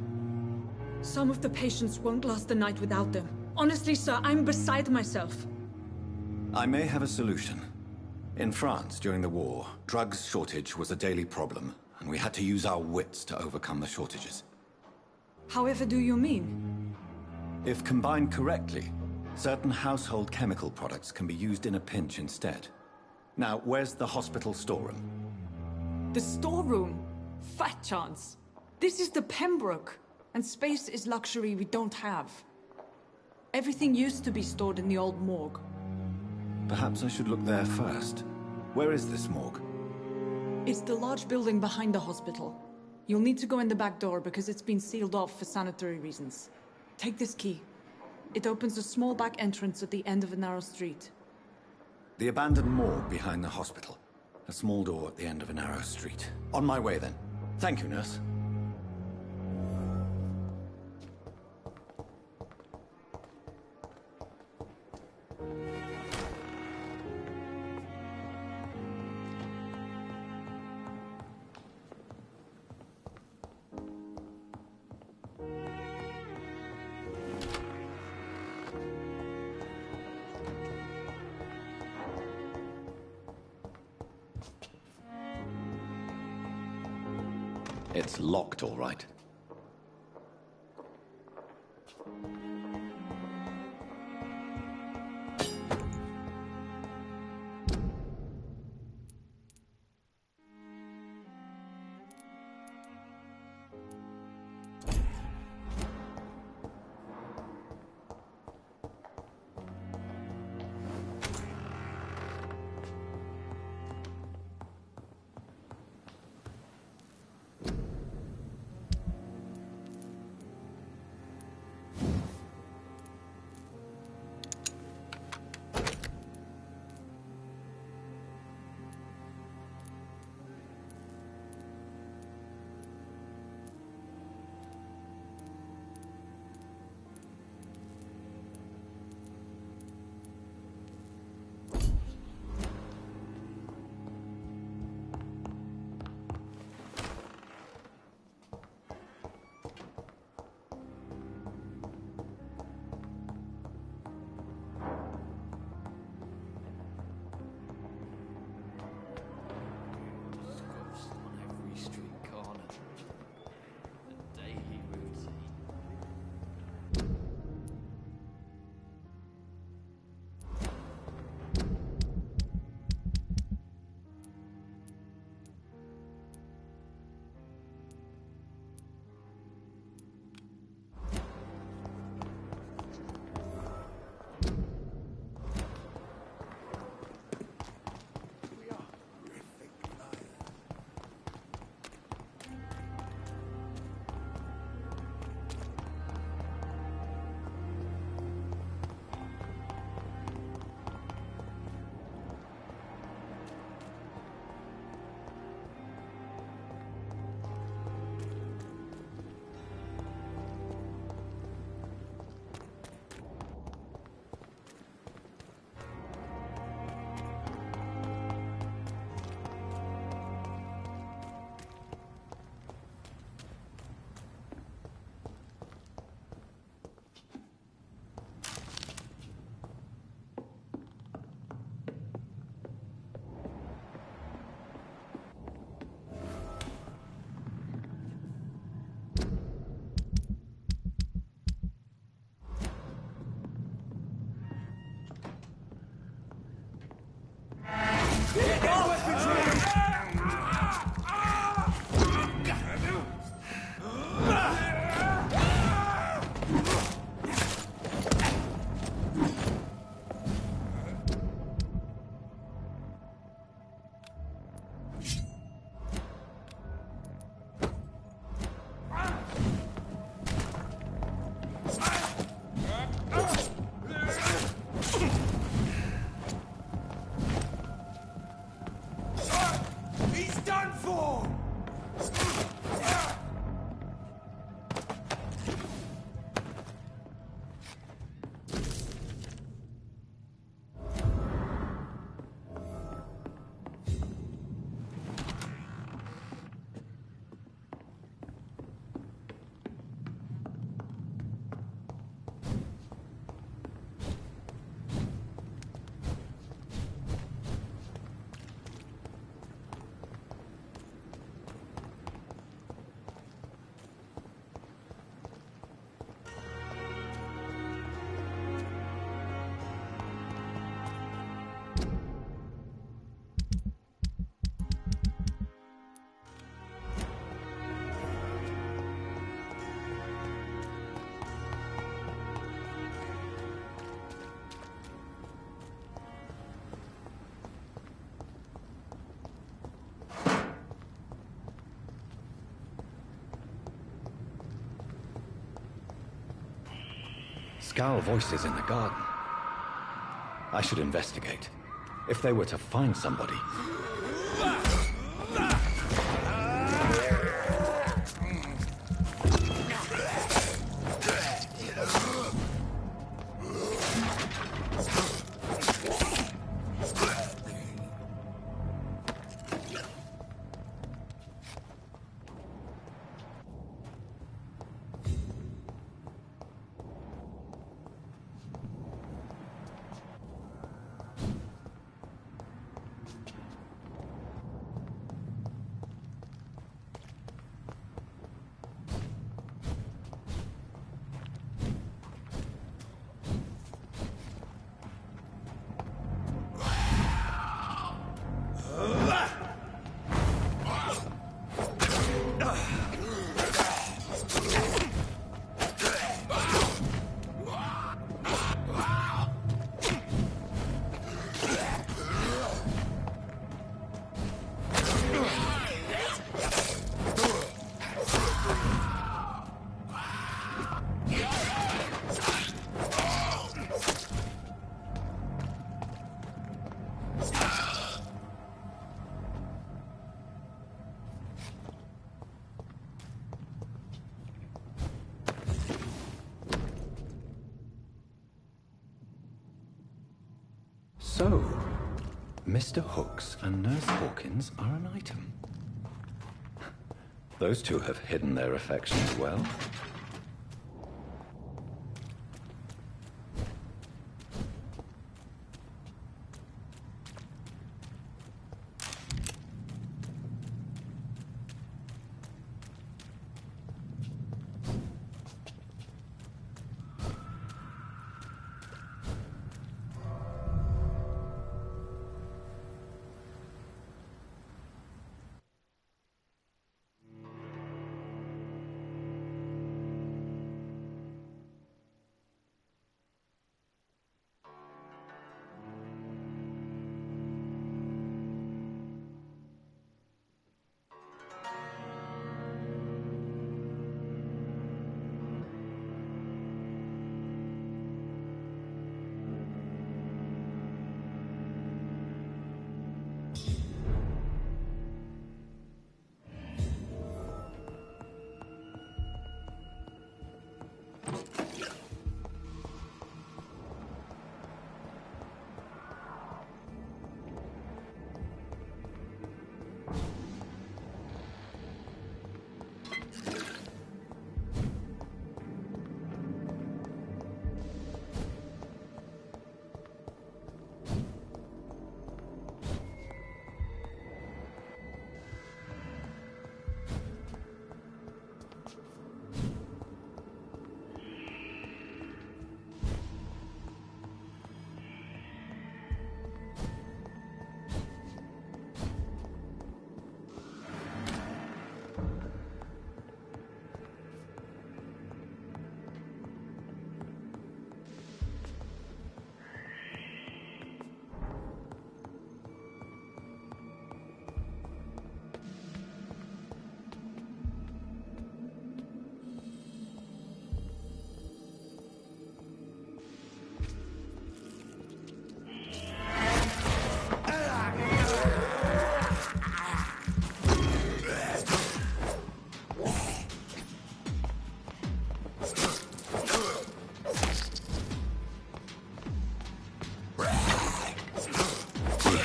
Some of the patients won't last the night without them. Honestly, sir, I'm beside myself. I may have a solution. In France, during the war, drugs shortage was a daily problem, and we had to use our wits to overcome the shortages. However do you mean? If combined correctly, certain household chemical products can be used in a pinch instead. Now, where's the hospital storeroom? The storeroom? Fat chance. This is the Pembroke, and space is luxury we don't have. Everything used to be stored in the old morgue. Perhaps I should look there first. Where is this morgue? It's the large building behind the hospital. You'll need to go in the back door because it's been sealed off for sanitary reasons. Take this key. It opens a small back entrance at the end of a narrow street. The abandoned morgue behind the hospital. A small door at the end of a narrow street. On my way then. Thank you, nurse. It's locked, all right. Scowl voices in the garden. I should investigate. If they were to find somebody... So, Mr. Hooks and Nurse Hawkins are an item. Those two have hidden their affections well.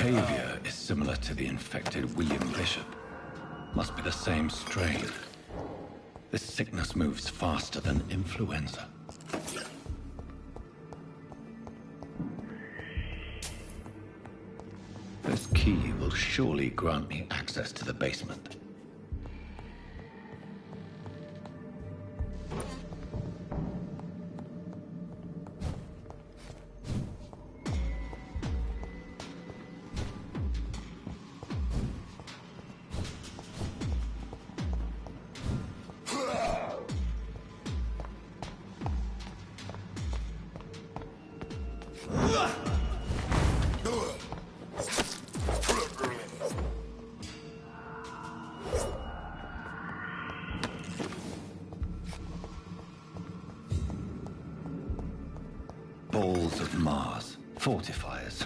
Behavior is similar to the infected William Bishop. Must be the same strain. This sickness moves faster than influenza. This key will surely grant me access to the basement. scales of Mars. Fortifiers.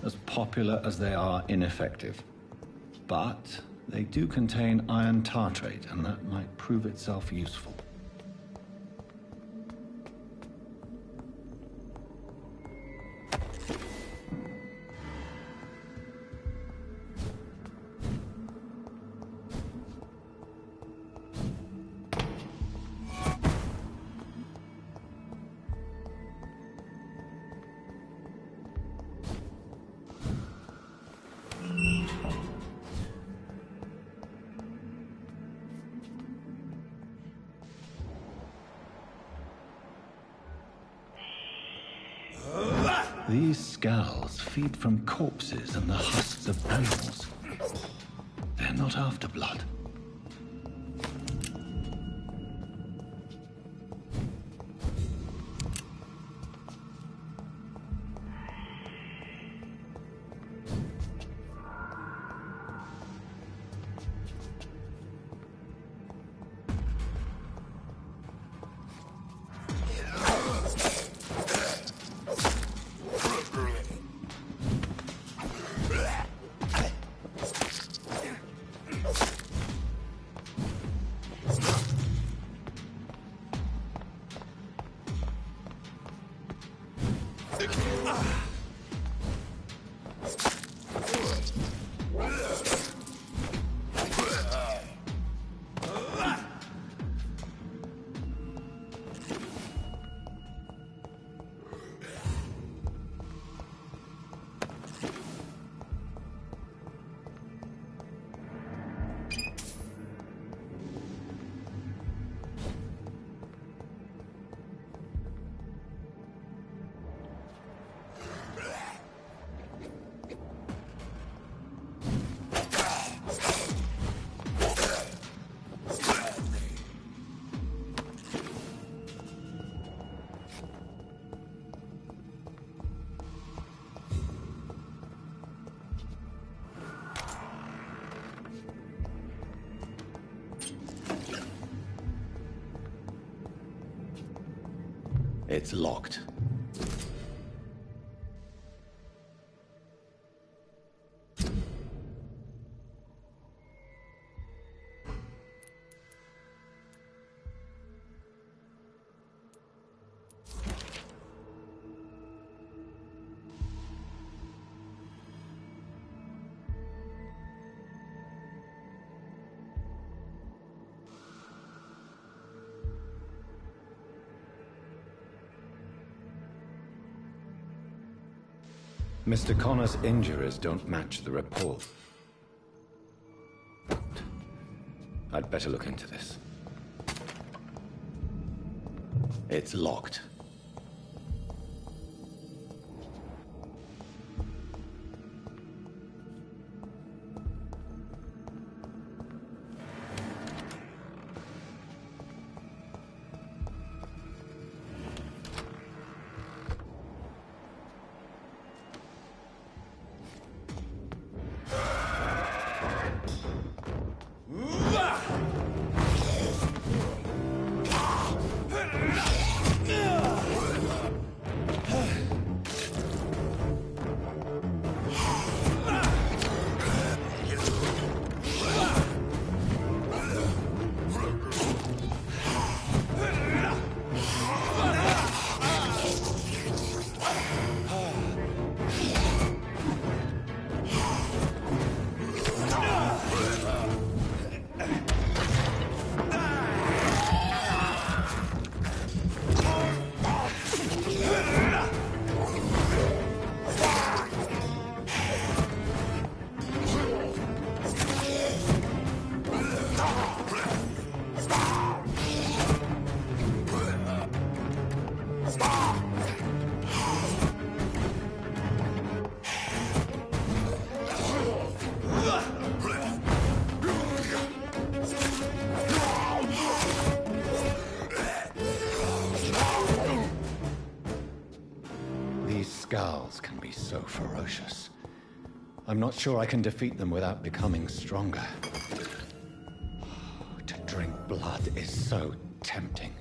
As popular as they are ineffective. But they do contain iron tartrate, and that might prove itself useful. These skulls feed from corpses and the husks of animals. They're not after blood. It's locked. Mr. Connor's injuries don't match the report. I'd better look into this. It's locked. Skulls can be so ferocious. I'm not sure I can defeat them without becoming stronger. To drink blood is so tempting.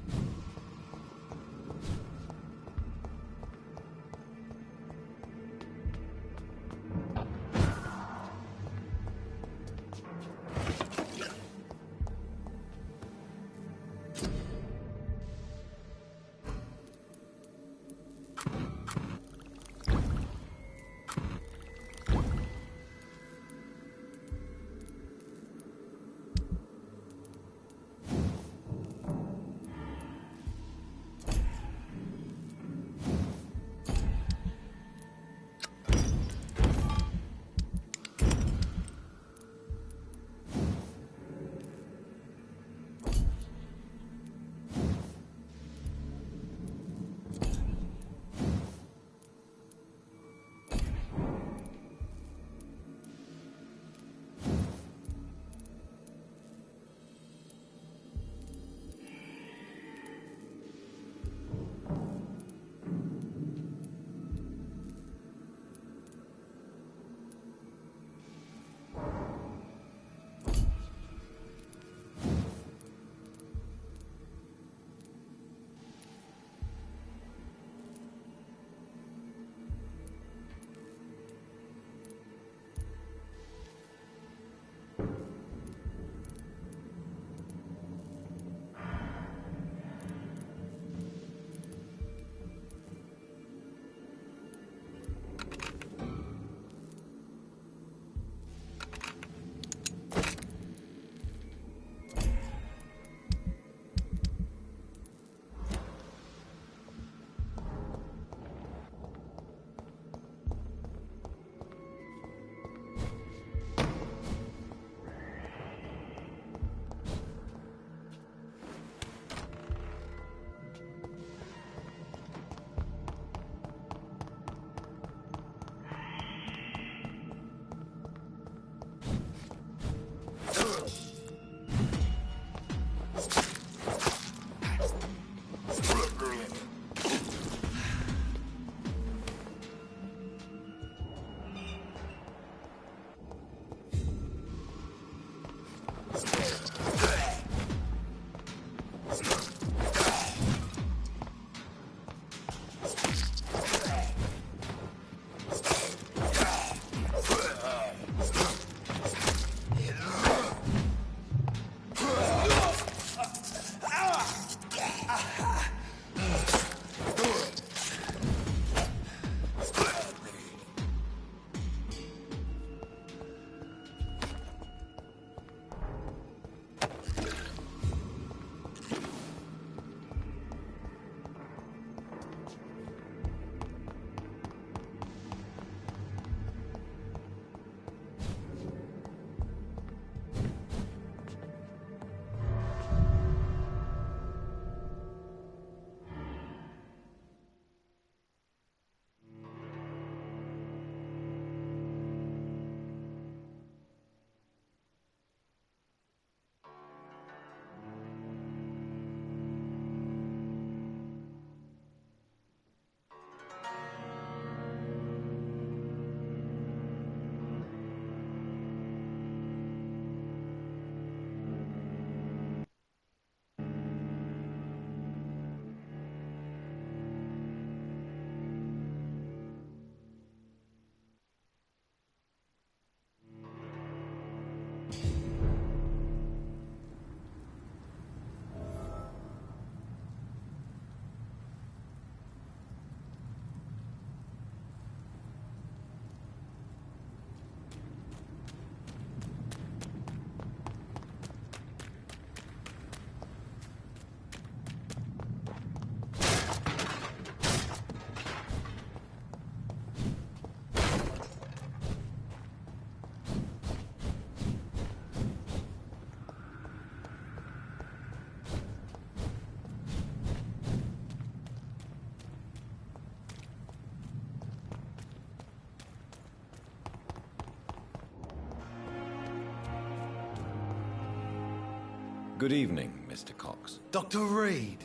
Good evening, Mr. Cox. Dr. Reed.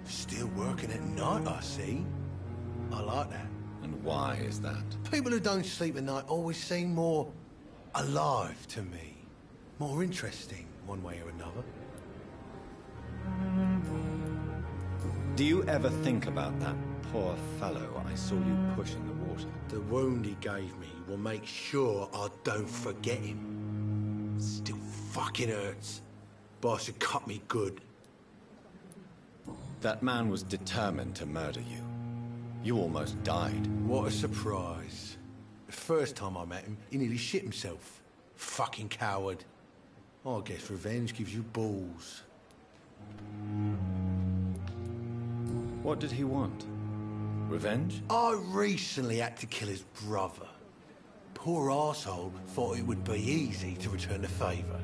Still working at night, I see. I like that. And why is that? People who don't sleep at night always seem more alive to me. More interesting, one way or another. Do you ever think about that poor fellow I saw you push in the water? The wound he gave me will make sure I don't forget him. Still fucking hurts. Boss had cut me good. That man was determined to murder you. You almost died. What a surprise. The first time I met him, he nearly shit himself. Fucking coward. I guess revenge gives you balls. What did he want? Revenge? I recently had to kill his brother. Poor arsehole thought it would be easy to return the favour.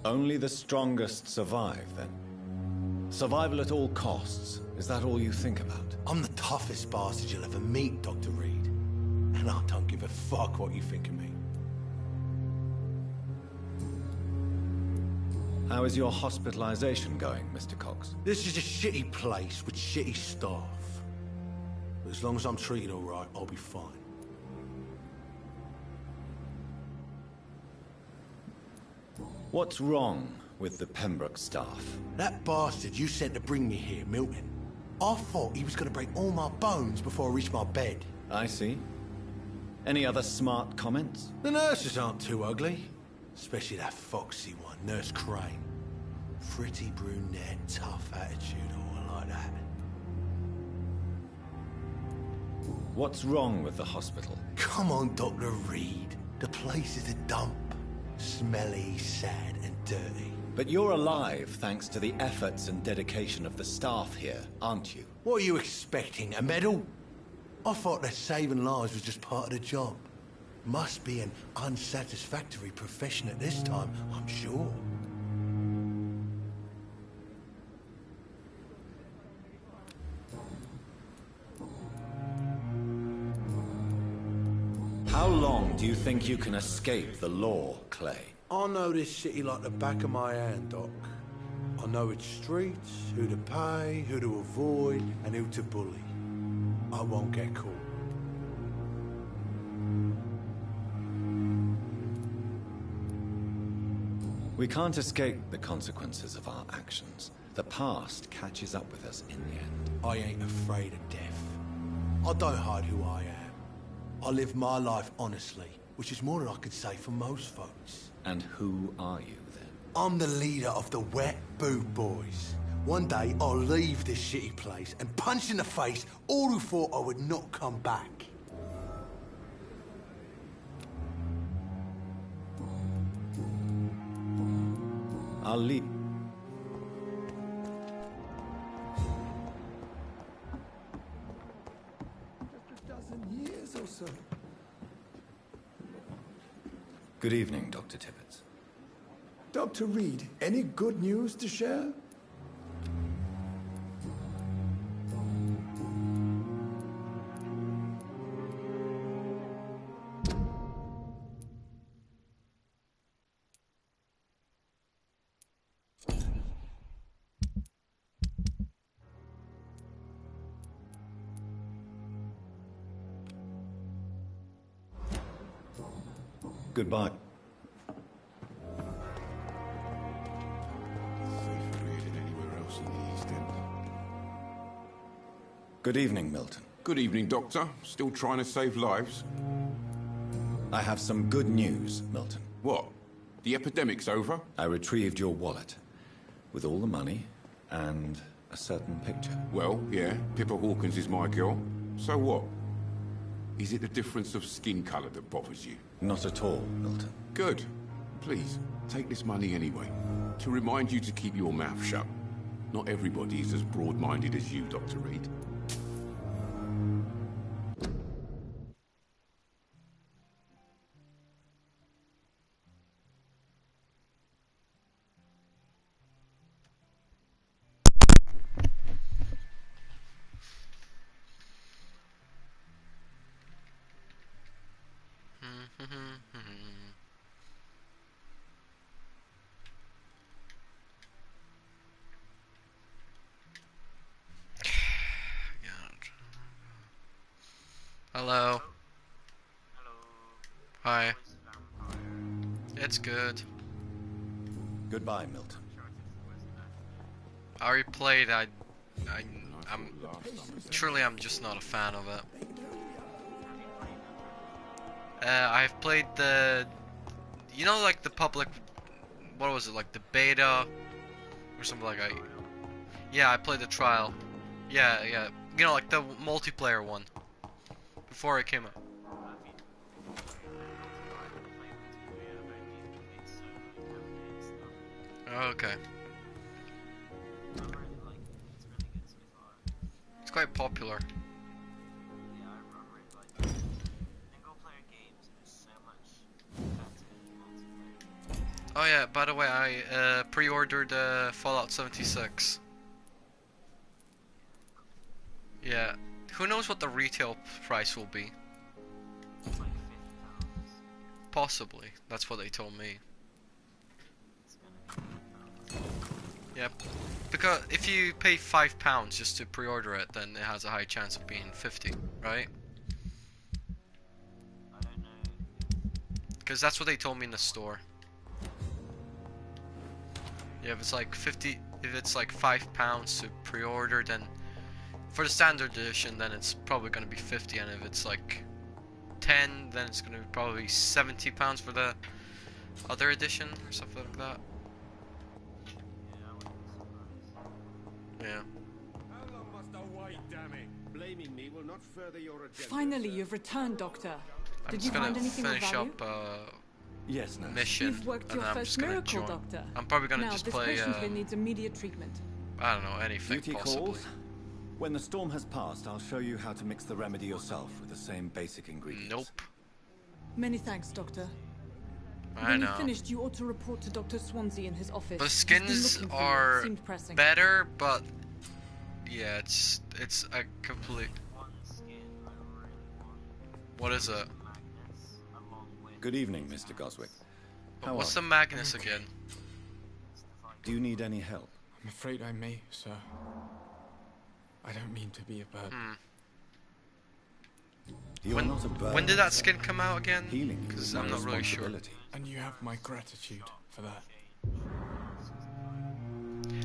Only the strongest survive, then? Survival at all costs. Is that all you think about? I'm the toughest bastard you'll ever meet, Dr. Reed. And I don't give a fuck what you think of me. How is your hospitalization going, Mr. Cox? This is a shitty place with shitty staff. But as long as I'm treated all right, I'll be fine. What's wrong with the Pembroke staff? That bastard you sent to bring me here, Milton. I thought he was going to break all my bones before I reached my bed. I see. Any other smart comments? The nurses aren't too ugly. Especially that foxy one, Nurse Crane. Pretty brunette, tough attitude, all like that. What's wrong with the hospital? Come on, Dr. Reed. The place is a dump. Smelly, sad, and dirty. But you're alive thanks to the efforts and dedication of the staff here, aren't you? What are you expecting, a medal? I thought that saving lives was just part of the job. Must be an unsatisfactory profession at this time, I'm sure. How long do you think you can escape the law, Clay? I know this city like the back of my hand, Doc. I know its streets, who to pay, who to avoid, and who to bully. I won't get caught. We can't escape the consequences of our actions. The past catches up with us in the end. I ain't afraid of death. I don't hide who I am. I live my life honestly, which is more than I could say for most folks. And who are you, then? I'm the leader of the Wet Boot Boys. One day, I'll leave this shitty place and punch in the face all who thought I would not come back. I'll leave. Just a dozen years or so. Good evening, Dr. Tippett. Dr. Reed, any good news to share? Goodbye. Good evening, Milton. Good evening, Doctor. Still trying to save lives? I have some good news, Milton. What? The epidemic's over? I retrieved your wallet with all the money and a certain picture. Well, yeah, Pippa Hawkins is my girl. So what? Is it the difference of skin colour that bothers you? Not at all, Milton. Good. Please, take this money anyway. To remind you to keep your mouth shut. Not everybody is as broad-minded as you, Dr. Reed. Hi. It's good. Goodbye, Milton. I already played. I'm truly, I'm just not a fan of it. I've played the, you know, like the public, what was it, like the beta or something like that. Yeah, I played the trial. Yeah, you know, like the multiplayer one before it came out. Okay. It's quite popular. Oh yeah, by the way, I pre-ordered Fallout 76. Yeah. Who knows what the retail price will be? Possibly. That's what they told me. Yep. Because if you pay £5 just to pre-order it, then it has a high chance of being 50, right? Because that's what they told me in the store. Yeah, if it's like 50, if it's like £5 to pre-order, then for the standard edition, then it's probably gonna be 50, and if it's like 10, then it's gonna be probably £70 for the other edition or something like that. Yeah. How long must I wait, damn it? Blaming me will not further your agenda. Finally, you've returned, Doctor. I'm Did just you gonna find anything of finish value? up yes, nurse. mission, You've worked and your I'm first just gonna miracle, join. Doctor. I'm probably gonna now, just this play. patient here needs immediate treatment. I don't know, anything Duty possibly. calls. When the storm has passed, I'll show you how to mix the remedy yourself with the same basic ingredients. Nope. Many thanks, Doctor. I When know. you've finished, you ought to report to Dr. Swansea in his office. The He's skins been looking for you. are Seemed pressing. better, but yeah, it's a complete. What is it? Good evening, Mr. Goswick. How What's are the Magnus again? Do you need any help? I'm afraid I may, sir. I don't mean to be a burden. You're not a burden, When did that sir. skin come out again? Healing you Because is my I'm not really sure. responsibility. And you have my gratitude for that.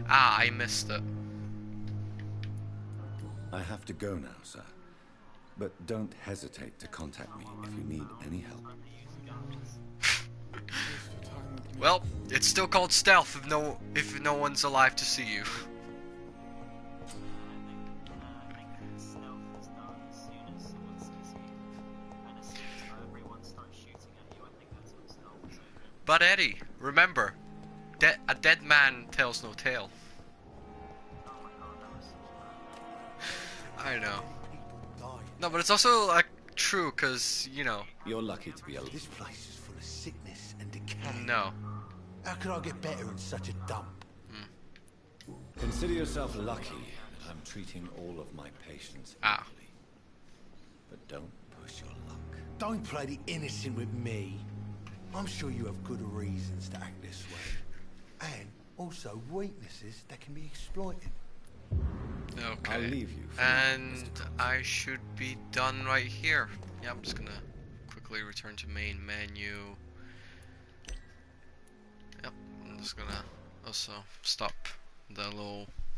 Ah, I missed it. I have to go now, sir. But don't hesitate to contact me if you need any help. Well, it's still called stealth if no one's alive to see you. But Eddie, remember, a dead man tells no tale. I know. No, but it's also like true, cause you know. You're lucky to be alive. This place is full of sickness and decay. No. How could I get better in such a dump? Consider yourself lucky that I'm treating all of my patients equally. But don't push your luck. Don't play the innocent with me. I'm sure you have good reasons to act this way. And also weaknesses that can be exploited. Okay. I'll leave you for and I should be done right here. Yeah, I'm just gonna quickly return to main menu. Yep, I'm just gonna also stop the little